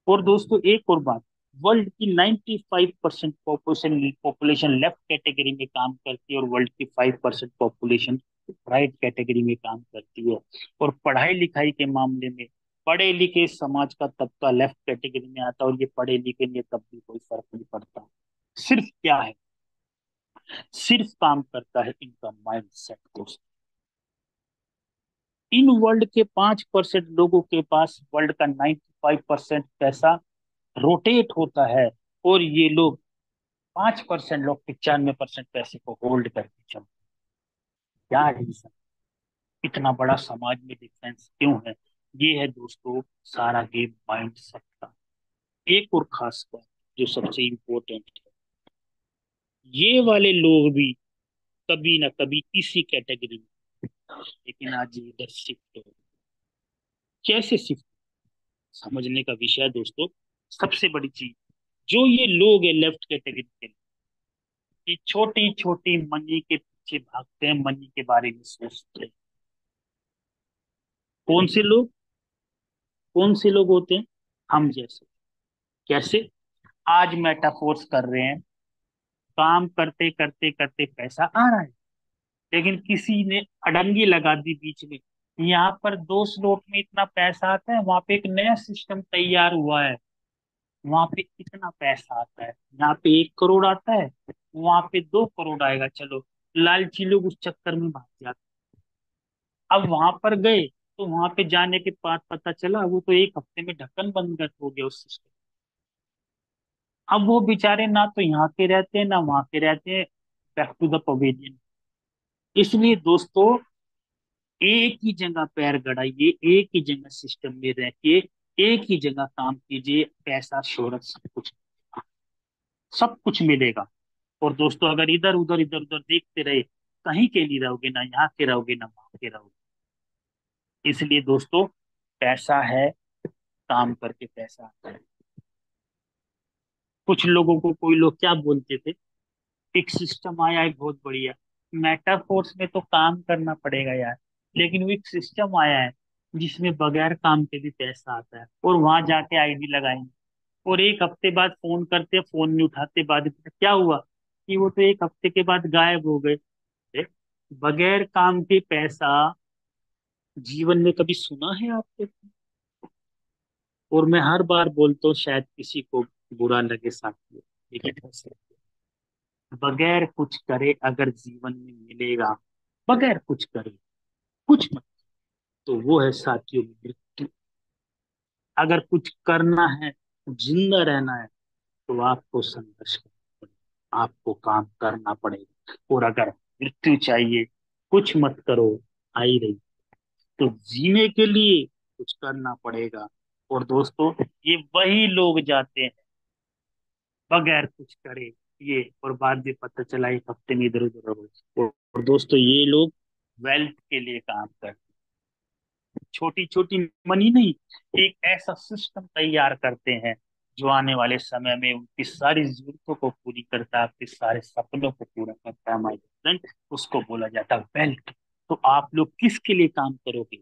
और दोस्तों एक और बात, वर्ल्ड की 95% पॉपुलेशन पॉपुलेशन लेफ्ट कैटेगरी में काम करती है, और वर्ल्ड की 5% पॉपुलेशन राइट कैटेगरी में काम करती है। और पढ़ाई लिखाई के मामले में पढ़े लिखे समाज का तबका लेफ्ट कैटेगरी में आता है, और ये पढ़े लिखे लिए तब भी कोई फर्क नहीं पड़ता। सिर्फ क्या है, सिर्फ काम करता है इनका माइंड सेट दोस्त। इन वर्ल्ड के 5% लोगों के पास वर्ल्ड का 95% पैसा रोटेट होता है, और ये लोग 5% लोग 95% पैसे को होल्ड करके चलते। क्या रीजन, इतना बड़ा समाज में डिफरेंस क्यों है? ये है दोस्तों सारा गेम माइंड सेट का। एक और खास बात जो सबसे इम्पोर्टेंट है, ये वाले लोग भी कभी ना कभी इसी कैटेगरी में, लेकिन आज ये इधर शिफ्ट हो। कैसे शिफ्ट, समझने का विषय है दोस्तों। सबसे बड़ी चीज, जो ये लोग है लेफ्ट कैटेगरी के, ये छोटी छोटी मनी के पीछे भागते हैं, मनी के बारे में सोचते हैं। कौन से लोग, कौन से लोग होते हैं? हम जैसे। कैसे? आज मेटाफोर्स कर रहे हैं, काम करते करते करते पैसा आ रहा है, लेकिन किसी ने अड़ंगी लगा दी बीच में, यहाँ पर 2 स्लॉट में इतना पैसा आता है, वहां पे एक नया सिस्टम तैयार हुआ है, वहां पे इतना पैसा आता है, यहाँ पे 1 करोड़ आता है, वहां पे 2 करोड़ आएगा, चलो लालची लोग उस चक्कर में भाग जाते। अब वहां पर गए, तो वहां पे जाने के बाद पता चला वो तो 1 हफ्ते में ढक्कन बंद कर हो गया उस सिस्टम। अब वो बेचारे ना तो यहाँ के रहते हैं ना वहां के रहते हैं, बैक टू द पवेलियन। इसलिए दोस्तों एक ही जगह पैर गड़ाइए, एक ही जगह सिस्टम में रहिए, एक ही जगह काम कीजिए, पैसा शोहरत सब कुछ मिलेगा। और दोस्तों अगर इधर उधर देखते रहे, कहीं के लिए रहोगे, ना यहाँ के रहोगे ना वहां के रहोगे। इसलिए दोस्तों पैसा है, काम करके पैसा आता है। कुछ लोगों को, कोई लोग क्या बोलते थे, एक सिस्टम आया है बहुत बढ़िया, मेटाफोर्स में तो काम करना पड़ेगा यार, लेकिन वो एक सिस्टम आया है जिसमें बगैर काम के भी पैसा आता है, और वहां जाके आईडी लगाएंगे, और 1 हफ्ते बाद फोन करते, फोन नहीं उठाते, बाद में क्या हुआ कि वो तो 1 हफ्ते के बाद गायब हो गए। अरे, बगैर काम के पैसा जीवन में कभी सुना है आपने? और मैं हर बार बोलता हूँ, शायद किसी को बुरा लगे साथियों, लेकिन बगैर कुछ करे अगर जीवन में मिलेगा, बगैर कुछ करे, कुछ मत, तो वो है साथियों मृत्यु। अगर कुछ करना है, जिंदा रहना है, तो आपको संघर्ष करना पड़ेगा, आपको काम करना पड़ेगा। और अगर मृत्यु चाहिए, कुछ मत करो, आई रही, तो जीने के लिए कुछ करना पड़ेगा। और दोस्तों ये वही लोग जाते हैं बगैर कुछ करे, ये, और बाद में पता चला 1 हफ्ते में इधर उधर हो गए। और दोस्तों ये लोग वेल्थ के लिए काम करते हैं, छोटी छोटी मनी नहीं, एक ऐसा सिस्टम तैयार करते हैं जो आने वाले समय में उनकी सारी जरूरतों को पूरी करता है, आपके सारे सपनों को पूरा करता है माय फ्रेंड। उसको बोला जाता है वेल्थ। तो आप लोग किसके लिए काम करोगे?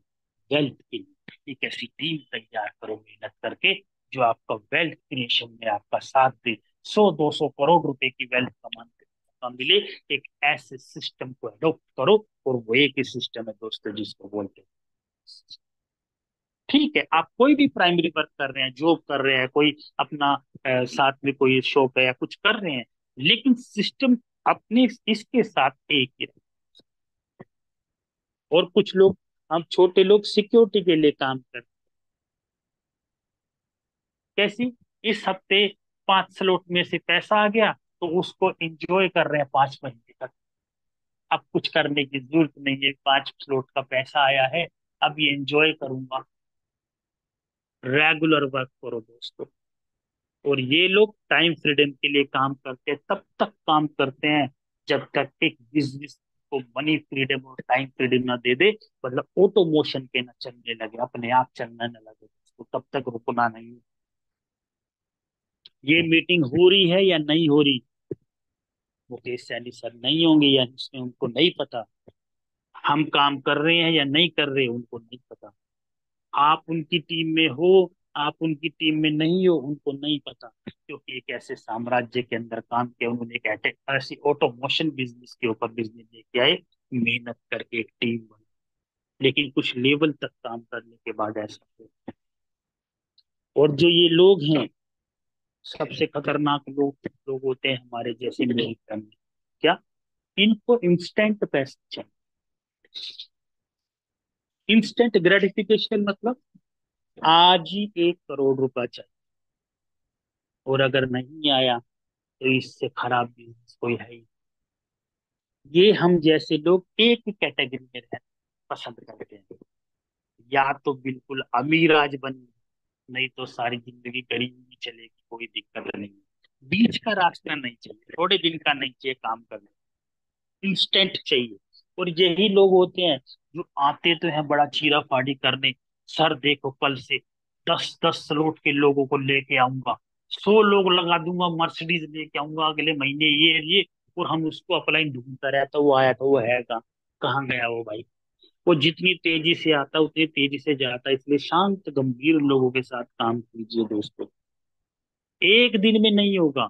वेल्थ के लिए। एक ऐसी टीम तैयार करो मेहनत करके, जो आपका वेल्थ क्रिएशन में आपका साथ दे, 100-200 करोड़ रुपए की वेल्थ कमाने का मौका मिले। एक ऐसे सिस्टम को अडॉप्ट करो, और वो एक ही सिस्टम है दोस्तों जिसको बोलते हैं, ठीक है, आप कोई भी प्राइमरी वर्क कर रहे हैं, जॉब कर रहे हैं, कोई अपना साथ में कोई शॉप है या कुछ कर रहे हैं, लेकिन सिस्टम अपने इसके साथ एक ही रहे। और कुछ लोग, हम छोटे लोग सिक्योरिटी के लिए काम करते हैं। कैसी? इस हफ्ते 5 स्लॉट में से पैसा आ गया, तो उसको एंजॉय कर रहे हैं 5 महीने तक। अब कुछ करने की जरूरत नहीं है, 5 स्लॉट का पैसा आया है, अभी एंजॉय करूंगा। रेगुलर वर्क करो दोस्तों। और ये लोग टाइम फ्रीडम के लिए काम करते हैं, तब तक काम करते हैं जब तक एक बिजनेस को मनी फ्रीडम और टाइम फ्रीडम ना दे दे, मतलब ऑटोमोशन पे ना चलने लगे, अपने आप चलने न लगे, तो तब तक रुकना नहीं। ये मीटिंग हो रही है या नहीं हो रही, मुकेश सैनी सर नहीं होंगे या इसमें उनको नहीं पता। हम काम कर रहे हैं या नहीं कर रहे उनको नहीं पता। आप उनकी टीम में हो, आप उनकी टीम में नहीं हो, उनको नहीं पता, क्योंकि एक ऐसे साम्राज्य के अंदर काम किया उन्होंने, एक ऐसी ऑटोमोशन बिजनेस के ऊपर बिजनेस लेके आए, मेहनत करके एक टीम बनी। लेकिन कुछ लेवल तक काम करने के बाद ऐसा हो। और जो ये लोग हैं, सबसे खतरनाक लोग लोग होते हैं हमारे जैसे मिलिट्री में। क्या? इनको इंस्टेंट पैसे चाहिए। इंस्टेंट ग्रेटिफिकेशन मतलब आज ही 1 करोड़ रुपया चाहिए, और अगर नहीं आया तो इससे खराब बिजनेस कोई है ही। ये हम जैसे लोग एक ही कैटेगरी में रहना पसंद करते हैं। या तो बिल्कुल अमीर आज बनिए, नहीं तो सारी जिंदगी गरीब ही चलेगी, कोई दिक्कत नहीं। बीच का रास्ता नहीं चाहिए, थोड़े दिन का नहीं चाहिए काम करने, इंस्टेंट चाहिए। और यही लोग होते हैं जो आते तो हैं बड़ा चीरा फाड़ी करने। सर देखो, कल से 10-10 स्लॉट के लोगों को लेके आऊंगा, 100 लोग लगा दूंगा, मर्सिडीज लेके आऊंगा अगले महीने, ये। और हम उसको अप्लाई ढूंढता रहता, वो आया था, वो है कहाँ, कहाँ गया वो भाई। वो जितनी तेजी से आता उतनी तेजी से जाता, इसलिए शांत गंभीर लोगों के साथ काम कीजिए दोस्तों। एक दिन में नहीं होगा।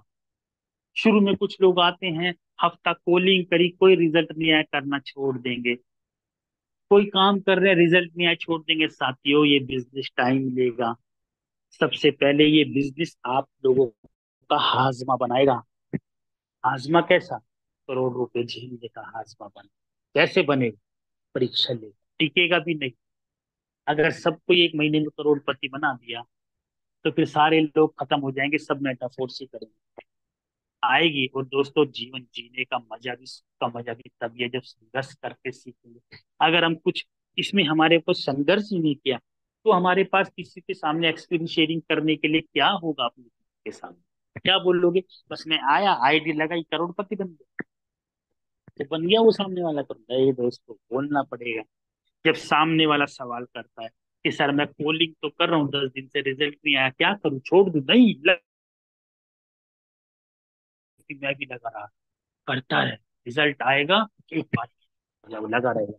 शुरू में कुछ लोग आते हैं, हफ्ता कॉलिंग करी, कोई रिजल्ट नहीं आया, करना छोड़ देंगे। कोई काम कर रहे हैं, रिजल्ट नहीं आया, छोड़ देंगे। साथियों, ये बिजनेस टाइम लेगा। सबसे पहले ये बिजनेस आप लोगों का हाजमा बनाएगा। हाजमा कैसा? करोड़ रुपए झेलने का हाजमा बना। कैसे बनेगा? परीक्षा लेगा, टिकेगा भी नहीं। अगर सबको एक महीने में करोड़पति बना दिया, तो फिर सारे लोग खत्म हो जाएंगे, सब मेटाफोर से करेंगे। आएगी। और दोस्तों, जीवन जीने का मजा भी तभी है जब संघर्ष करके सीखेंगे। अगर हम कुछ इसमें हमारे को संघर्ष ही नहीं किया, तो हमारे पास किसी के सामने एक्सपीरियंस शेयरिंग करने के लिए क्या होगा? अपने के सामने क्या बोलोगे? बस मैं आया, आईडी लगाई, करोड़पति बन गया। तो बन गया वो सामने वाला? तो नहीं दोस्तों, बोलना पड़ेगा। जब सामने वाला सवाल करता है कि सर मैं कॉलिंग तो कर रहा हूँ, 10 दिन से रिजल्ट नहीं आया, क्या करूँ, छोड़ दूं? नहीं, मैं भी लगा रहा, करता है, रिजल्ट आएगा, एक बार जब लगा रहेगा,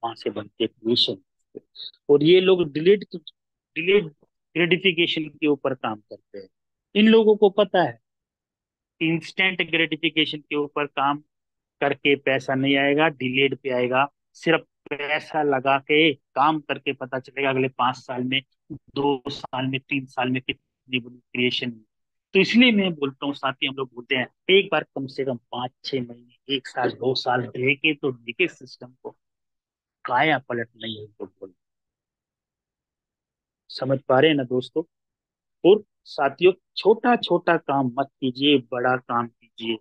वहां से बनते क्वेश्चन। और ये लोग डिलीट डिलीट ग्रेटिफिकेशन के ऊपर काम करते हैं। इन लोगों को पता है इंस्टेंट ग्रेटिफिकेशन के ऊपर काम करके पैसा नहीं आएगा, डिलेड पे आएगा। सिर्फ पैसा लगा के काम करके पता चलेगा अगले 5 साल में, 2 साल में, 3 साल में कितनी बड़ी क्रिएशन। तो इसलिए मैं बोलता हूँ साथी, हम लोग बोलते हैं एक बार कम से कम 5-6 महीने, 1 साल, 2 साल देखे तो देखे सिस्टम को, काया पलट नहीं है तो बोल। समझ पा रहे हैं ना दोस्तों? और साथियों, छोटा छोटा काम मत कीजिए, बड़ा काम कीजिए।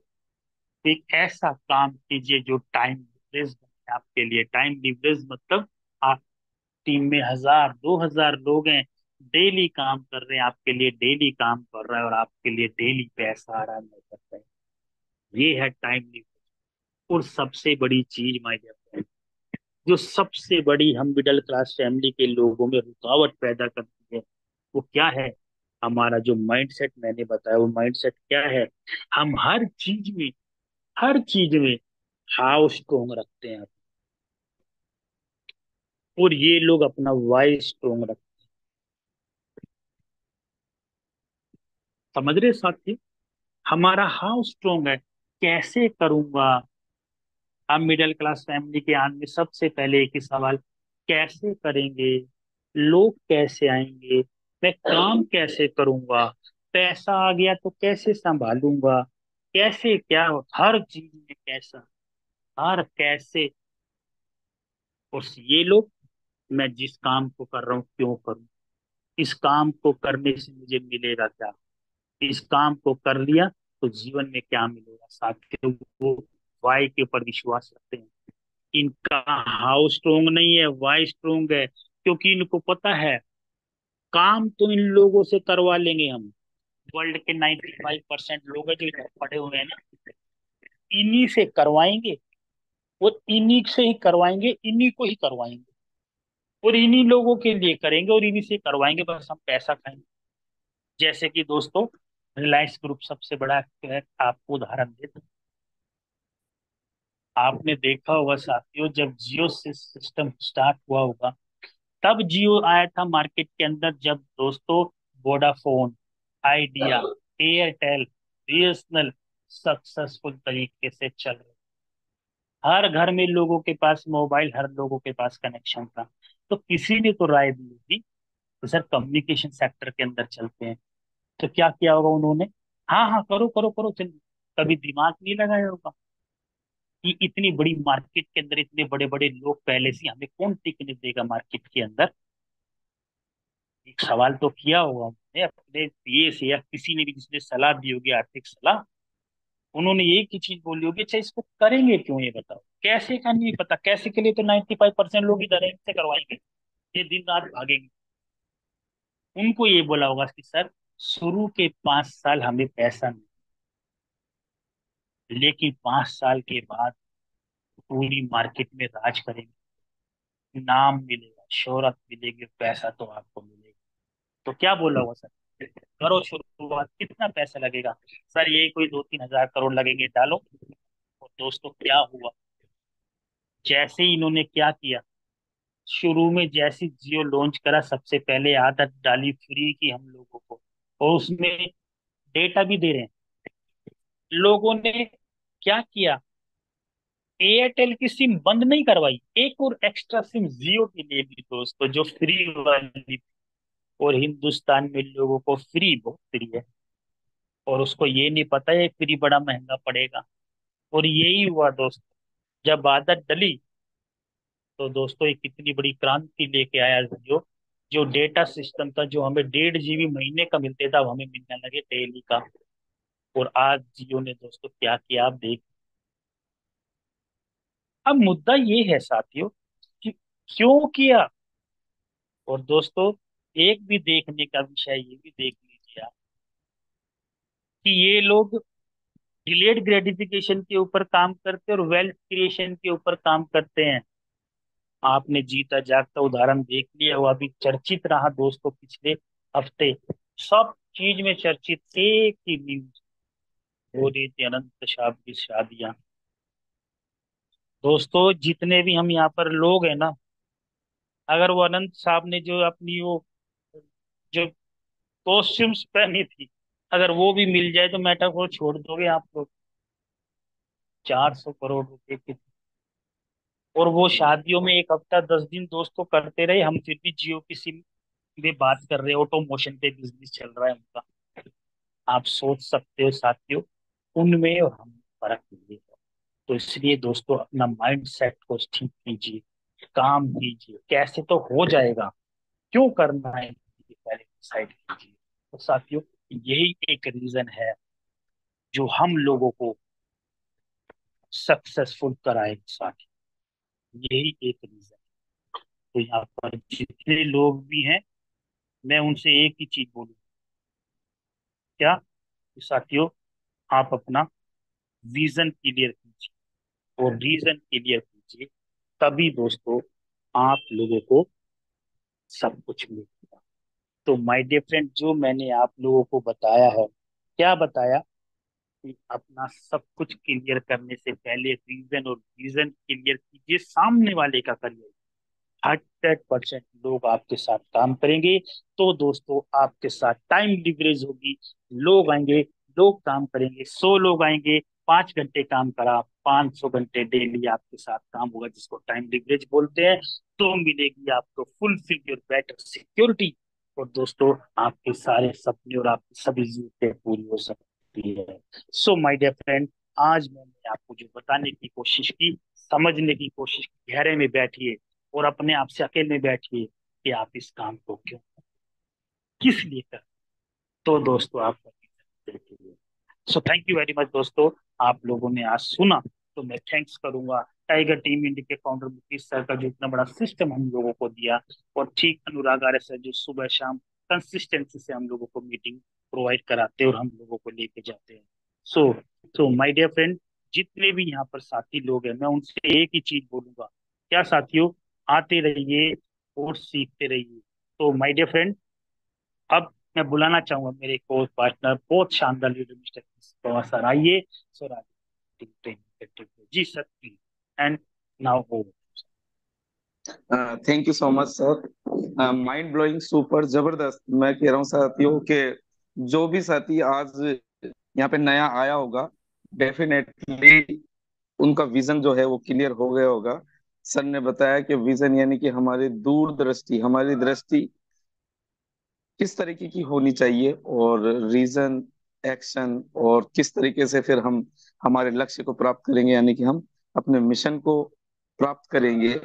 एक ऐसा काम कीजिए जो टाइम लिवरेज बने आपके लिए। टाइम लिवरेज मतलब आप टीम में 1000-2000 लोग हैं, डेली काम कर रहे हैं आपके लिए, डेली काम कर रहा है और आपके लिए डेली पैसा आ रहा है, नहीं करता है। ये है टाइम लिवरेज। और सबसे बड़ी चीज माय डियर फ्रेंड, जो सबसे बड़ी हम मिडिल क्लास फैमिली के लोगों में रुकावट पैदा करती है, वो क्या है? हमारा जो माइंडसेट मैंने बताया, वो माइंडसेट क्या है? हम हर चीज में हाउ स्ट्रोंग रखते हैं, और ये लोग अपना वाई स्ट्रोंग रखते हैं। समझ रहे साथी? हमारा हाउ स्ट्रोंग है, कैसे करूंगा। हम मिडिल क्लास फैमिली के आने में सबसे पहले एक ही सवाल, कैसे करेंगे, लोग कैसे आएंगे, मैं काम कैसे करूंगा, पैसा आ गया तो कैसे संभालूंगा, कैसे क्या हो, हर चीज में कैसा, हर कैसे। और ये लोग, मैं जिस काम को कर रहा हूँ क्यों करूँ, इस काम को करने से मुझे मिलेगा क्या, इस काम को कर लिया तो जीवन में क्या मिलेगा। साथियों, वो वाई के ऊपर विश्वास रखते हैं। इनका हाउ स्ट्रोंग नहीं है, वाई स्ट्रोंग है। क्योंकि इनको पता है काम तो इन लोगों से करवा लेंगे हम। वर्ल्ड के 95% लोग हैं जो इधर पड़े हुए हैं ना, इन्हीं से करवाएंगे। और इन्हीं से ही करवाएंगे, इन्हीं को ही करवाएंगे, और इन्हीं लोगों के लिए करेंगे और इन्हीं से करवाएंगे, बस हम पैसा खाएंगे। जैसे कि दोस्तों, रिलायंस ग्रुप सबसे बड़ा है, आपको उदाहरण देता हूं। आपने देखा होगा साथियों, जब जियो सिस्टम स्टार्ट हुआ होगा, तब जियो आया था मार्केट के अंदर, जब दोस्तों Vodafone, idea, Airtel, BSNL successful तरीके से चल रहे। हर घर में लोगों के पास मोबाइल, हर लोगों के पास कनेक्शन था। तो किसी ने तो राय दी होगी तो सर कम्युनिकेशन सेक्टर के अंदर चलते हैं। तो क्या किया होगा उन्होंने? हाँ हाँ, करो करो करो, चल। कभी दिमाग नहीं लगाया होगा कि इतनी बड़ी मार्केट के अंदर इतने बड़े बड़े लोग पहले से, हमें कौन टिकने देगा मार्केट के अंदर? एक सवाल तो किया होगा उन्होंने अपने पीए से, या किसी ने भी जिसने सलाह दी होगी, आर्थिक सलाह। उन्होंने एक ही चीज बोली होगी, अच्छा इसको करेंगे क्यों, ये बताओ कैसे का नहीं पता। कैसे के लिए तो 95% लोग इधर से करवाएंगे, ये दिन रात भागेंगे। उनको ये बोला होगा कि सर शुरू के 5 साल हमें पैसा नहीं, लेकिन 5 साल के बाद पूरी मार्केट में राज करेंगे, नाम मिलेगा, शोहरत मिलेगी, पैसा तो आपको मिलेगा। तो क्या बोला होगा सर? करो शुरुआत, कितना पैसा लगेगा? सर यही कोई 2-3 हजार करोड़ लगेंगे, डालो। और दोस्तों क्या हुआ? जैसे ही इन्होंने क्या किया, शुरू में जैसे जियो लॉन्च करा, सबसे पहले आदत डाली फ्री की हम लोगों को, और उसमें डेटा भी दे रहे हैं। लोगों ने क्या किया, एयरटेल की सिम बंद नहीं करवाई, एक और एक्स्ट्रा सिम जियो की ले ली दोस्तों, जो फ्री वाली थी। और हिंदुस्तान में लोगों को फ्री बहुत फ्री है, और उसको ये नहीं पता है फ्री बड़ा महंगा पड़ेगा। और यही हुआ दोस्तों, जब आदत डली तो दोस्तों एक कितनी बड़ी क्रांति लेके आया जियो। जो डेटा सिस्टम था, जो हमें 1.5 GB महीने का मिलते था, वो हमें मिलने लगे डेली का। और आज जियो ने दोस्तों क्या किया, आप देख। अब मुद्दा ये है साथियों कि क्यों किया। और दोस्तों एक भी देखने का विषय ये भी देख लीजिए आप, कि ये लोग डिलेड ग्रेटिफिकेशन के ऊपर काम करते हैं और वेल्थ क्रिएशन के ऊपर काम करते हैं। आपने जीता जागता उदाहरण देख लिया, वो अभी चर्चित रहा दोस्तों पिछले हफ्ते। सब चीज में चर्चित एक ही न्यूज, हो रही थी अनंत साहब की शादियां। दोस्तों जितने भी हम यहाँ पर लोग हैं ना, अगर वो अनंत साहब ने जो अपनी वो जो कॉस्ट्यूम्स पहनी थी, अगर वो भी मिल जाए तो मेटाफोर छोड़ दोगे आप लोग? 400 करोड़ रुपए की। और वो शादियों में एक हफ्ता 10 दिन दोस्तों करते रहे, हम फिर भी जियो की सिम में बात कर रहे हैं, ऑटोमोशन पे बिजनेस चल रहा है उनका। आप सोच सकते हो साथियों, उनमें और हम फर्क नहीं है। तो इसलिए दोस्तों अपना माइंड सेट को ठीक कीजिए, काम कीजिए, कैसे तो हो जाएगा, क्यों करना है ये पहले डिसाइड कीजिए। तो साथियों यही एक रीजन है जो हम लोगों को सक्सेसफुल कराएगा साथियों, यही एक रीजन। तो यहाँ पर जितने लोग भी हैं, मैं उनसे एक ही चीज बोलूँ, क्या कि साथियों आप अपना विजन क्लियर कीजिए और रीजन क्लियर कीजिए, तभी दोस्तों आप लोगों को सब कुछ मिलेगा। तो माय डियर फ्रेंड, जो मैंने आप लोगों को बताया है, क्या बताया कि अपना सब कुछ क्लियर करने से पहले रीजन और विजन क्लियर कीजिए, सामने वाले का करिए। 100% लोग आपके साथ काम करेंगे, तो दोस्तों आपके साथ टाइम लिवरेज होगी। लोग आएंगे, लोग काम करेंगे, 100 लोग आएंगे, 5 घंटे काम करा, 500 घंटे डेली आपके साथ काम होगा, जिसको टाइम लिवरेज बोलते हैं। तो मिलेगी आपको फुलफिल योर बेटर सिक्योरिटी, और दोस्तों आपके सारे सपने और आपकी सभी जरूरतें पूरी हो सकती है। सो माय डियर फ्रेंड, आज मैंने आपको जो बताने की कोशिश की, समझने की कोशिश की, गहरे में बैठिए और अपने आप से अकेले में बैठिए कि आप इस काम को क्यों, किस लिए कर। तो दोस्तों आप so thank you very much दोस्तों, आप लोगों ने आज सुना। तो मैं थैंक्स करूंगा टाइगर टीम इंडिया के फाउंडर मुकेश सर का, जो इतना बड़ा सिस्टम हम लोगों को दिया। और ठीक अनुराग आर्य सर, जो सुबह शाम कंसिस्टेंसी से हम लोगों को मीटिंग प्रोवाइड कराते हैं और हम लोगों को लेके जाते हैं। सो सो माय डियर फ्रेंड, जितने भी यहाँ पर साथी लोग हैं, मैं उनसे एक ही चीज बोलूंगा, क्या साथियों, आते रहिए और सीखते रहिए। तो माय डियर फ्रेंड, अब मैं बुलाना चाहूंगा मेरे को पार्टनर, बहुत शानदार लीडर मिस्टर पवार सर, आइए सर, आगे ट्रेनिंग करते हुए। जी sir, please. And now over. Thank you so much sir, mind blowing, super जबरदस्त। मैं कह रहा हूँ साथियों के जो भी साथी आज यहाँ पे नया आया होगा, डेफिनेटली उनका विजन जो है वो क्लियर हो गया होगा। सर ने बताया कि विजन यानी कि हमारी दूरदृष्टि, हमारी दृष्टि किस तरीके की होनी चाहिए, और रीजन, एक्शन, और किस तरीके से फिर हम हमारे लक्ष्य को प्राप्त करेंगे, यानी कि हम अपने मिशन को प्राप्त करेंगे।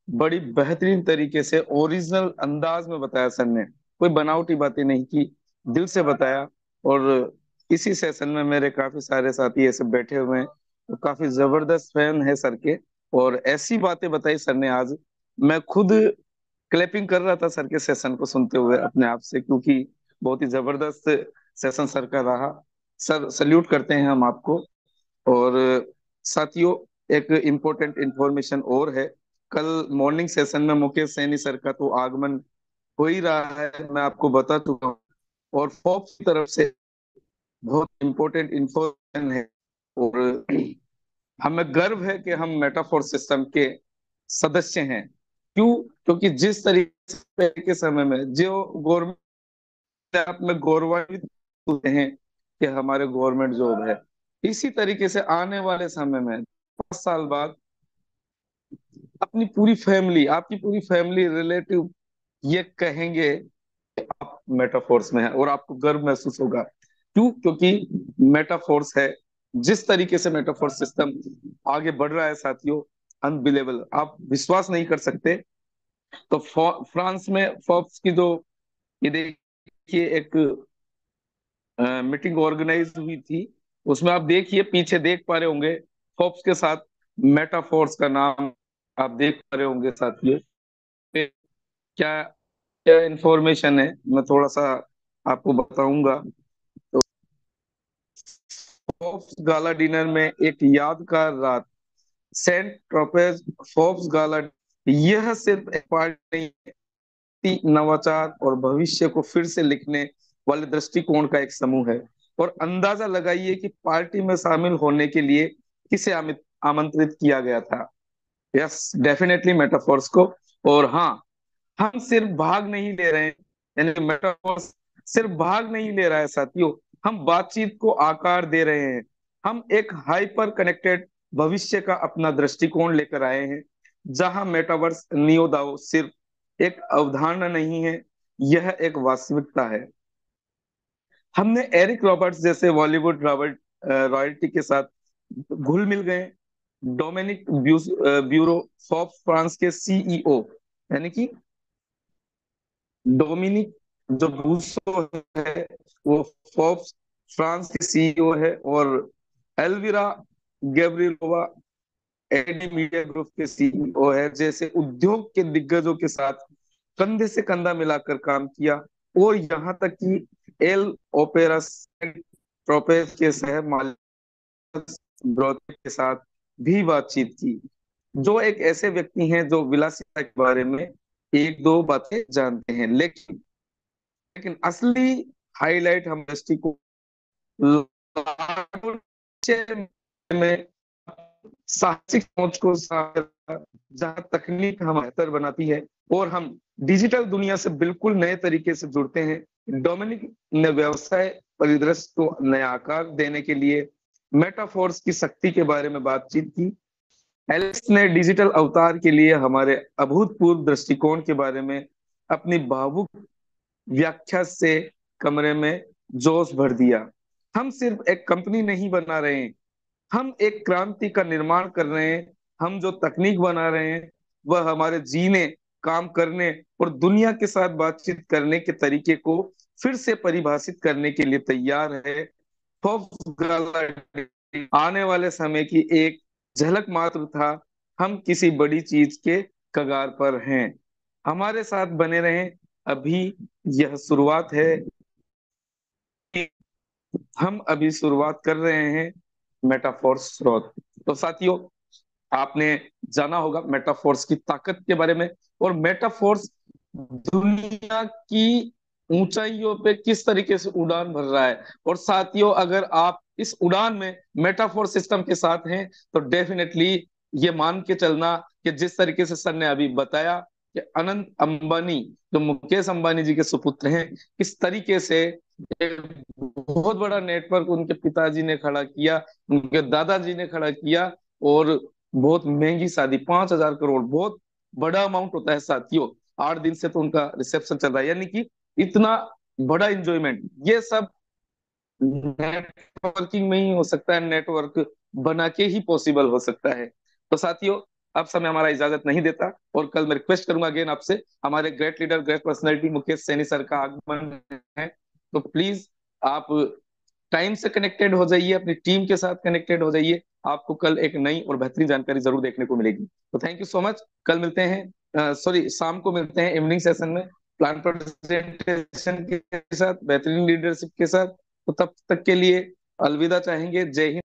बड़ी बेहतरीन तरीके से ओरिजिनल अंदाज में बताया सर ने, कोई बनावटी बातें नहीं की, दिल से बताया। और इसी सेशन में मेरे काफी सारे साथी ऐसे बैठे हुए हैं तो काफी जबरदस्त फैन है सर के, और ऐसी बातें बताई सर ने आज। मैं खुद क्लैपिंग कर रहा था सर के सेशन को सुनते हुए अपने आप से, क्योंकि बहुत ही जबरदस्त सेशन सर का रहा। सर सल्यूट करते हैं हम आपको। और साथियों, एक इम्पोर्टेंट इंफॉर्मेशन और है। कल मॉर्निंग सेशन में मुकेश सैनी सर का तो आगमन हो ही रहा है, मैं आपको बता चुका हूँ। और फोर्ब्स की तरफ से बहुत इम्पोर्टेंट इंफॉर्मेशन है, और हमें गर्व है कि हम मेटाफोर सिस्टम के सदस्य हैं। क्यों? क्योंकि जिस तरीके से पहले के समय में जो गवर्नमेंट आप में गौरवान्वित होते हैं कि हमारे गवर्नमेंट जॉब है, इसी तरीके से आने वाले समय में 5 साल बाद अपनी पूरी फैमिली, आपकी पूरी फैमिली, रिलेटिव ये कहेंगे आप मेटाफोर्स में है, और आपको गर्व महसूस होगा। क्यों? क्योंकि मेटाफोर्स है। जिस तरीके से मेटाफोर्स सिस्टम आगे बढ़ रहा है साथियों, अनबिलेबल, आप विश्वास नहीं कर सकते। तो फ्रांस में फोर्ब्स की जो, ये देखिए, एक मीटिंग ऑर्गेनाइज हुई थी, उसमें आप देखिए पीछे देख पा रहे होंगे फोर्ब्स के साथ मेटाफोर्स का नाम आप देख पा रहे होंगे साथियों। पे क्या क्या इंफॉर्मेशन है, मैं थोड़ा सा आपको बताऊंगा। तो फोर्ब्स गाला डिनर में एक यादगार रात, सेंट ट्रोपेज फोर्ब्स गाला, यह सिर्फ एक पार्टी नहीं, नवाचार और भविष्य को फिर से लिखने वाले दृष्टिकोण का एक समूह है। और अंदाजा लगाइए कि पार्टी में शामिल होने के लिए किसे आमंत्रित किया गया था। यस, डेफिनेटली मेटाफोर्स को। और हाँ, हम सिर्फ भाग नहीं ले रहे हैं, यानी मेटाफोर्स सिर्फ भाग नहीं ले रहा है साथियों, हम बातचीत को आकार दे रहे हैं। हम एक हाइपर कनेक्टेड भविष्य का अपना दृष्टिकोण लेकर आए हैं, जहां मेटावर्स नियोदाओ सिर्फ एक अवधारणा नहीं है, यह एक वास्तविकता है। हमने एरिक रॉबर्ट्स जैसे बॉलीवुड रॉबर्ट रॉयल्टी के साथ घुल मिल गए। डोमिनिक ब्यूरो, फोर्ब्स फ्रांस के सीईओ, यानी कि डोमिनिक जो रूसो है, वो फोर्ब्स फ्रांस के सीईओ है। और एल्विरा गैब्रिलोवा एडी मीडिया ग्रुप के सीईओ है, जैसे उद्योग के दिग्गजों के साथ कंधे से कंधा मिलाकर काम किया। और यहाँ तक कि एल ओपेरा ट्रोपेज के सह मालिक ब्रॉडवे के साथ भी बातचीत की, जो एक ऐसे व्यक्ति हैं जो विलासिता के बारे में एक दो बातें जानते हैं, लेकिन असली हाईलाइट हम दृष्टि को में साहसिक सोच को जहाँ तकनीक हम बेहतर बनाती है और हम डिजिटल दुनिया से बिल्कुल नए तरीके से जुड़ते हैं। डोमिनिक ने व्यवसाय परिदृश्य को नया आकार देने के लिए मेटाफोर्स की शक्ति के बारे में बातचीत की। एलेक्स ने डिजिटल अवतार के लिए हमारे अभूतपूर्व दृष्टिकोण के बारे में अपनी भावुक व्याख्या से कमरे में जोश भर दिया। हम सिर्फ एक कंपनी नहीं बना रहे हैं, हम एक क्रांति का निर्माण कर रहे हैं। हम जो तकनीक बना रहे हैं वह हमारे जीने, काम करने और दुनिया के साथ बातचीत करने के तरीके को फिर से परिभाषित करने के लिए तैयार है। फोर्ब्स गाला आने वाले समय की एक झलक मात्र था, हम किसी बड़ी चीज के कगार पर हैं। हमारे साथ बने रहें, अभी यह शुरुआत है। हम अभी शुरुआत कर रहे हैं मेटाफोर्स स्रोत। तो साथियों, आपने जाना होगा मेटाफोर्स की ताकत के बारे में, और मेटाफोर्स दुनिया की ऊंचाइयों पे किस तरीके से उड़ान भर रहा है। और साथियों, अगर आप इस उड़ान में मेटाफोर सिस्टम के साथ हैं तो डेफिनेटली ये मान के चलना कि जिस तरीके से सर ने अभी बताया कि अनंत अंबानी, जो मुकेश अंबानी जी के सुपुत्र हैं, किस तरीके से एक बहुत बड़ा नेटवर्क उनके पिताजी ने खड़ा किया, उनके दादाजी ने खड़ा किया। और बहुत महंगी शादी, 5,000 करोड़ बहुत बड़ा अमाउंट होता है साथियों। 8 दिन से तो उनका रिसेप्शन चल रहा है, यानी कि इतना बड़ा इंजॉयमेंट ये सब नेटवर्किंग में ही हो सकता है, नेटवर्क बना के ही पॉसिबल हो सकता है। तो साथियों, अब समय हमारा इजाजत नहीं देता, और कल मैं रिक्वेस्ट करूंगा अगेन आपसे, हमारे great leader great personality Mukesh Saini sir का आगमन है, तो प्लीज आप टाइम से कनेक्टेड हो जाइए, अपनी टीम के साथ कनेक्टेड हो जाइए। आपको कल एक नई और बेहतरीन जानकारी जरूर देखने को मिलेगी। तो थैंक यू सो मच। कल मिलते हैं, सॉरी शाम को मिलते हैं इवनिंग सेशन में, प्लान प्रेजेंटेशन के साथ, बेहतरीन लीडरशिप के साथ। तो तब तक के लिए अलविदा चाहेंगे। जय हिंद।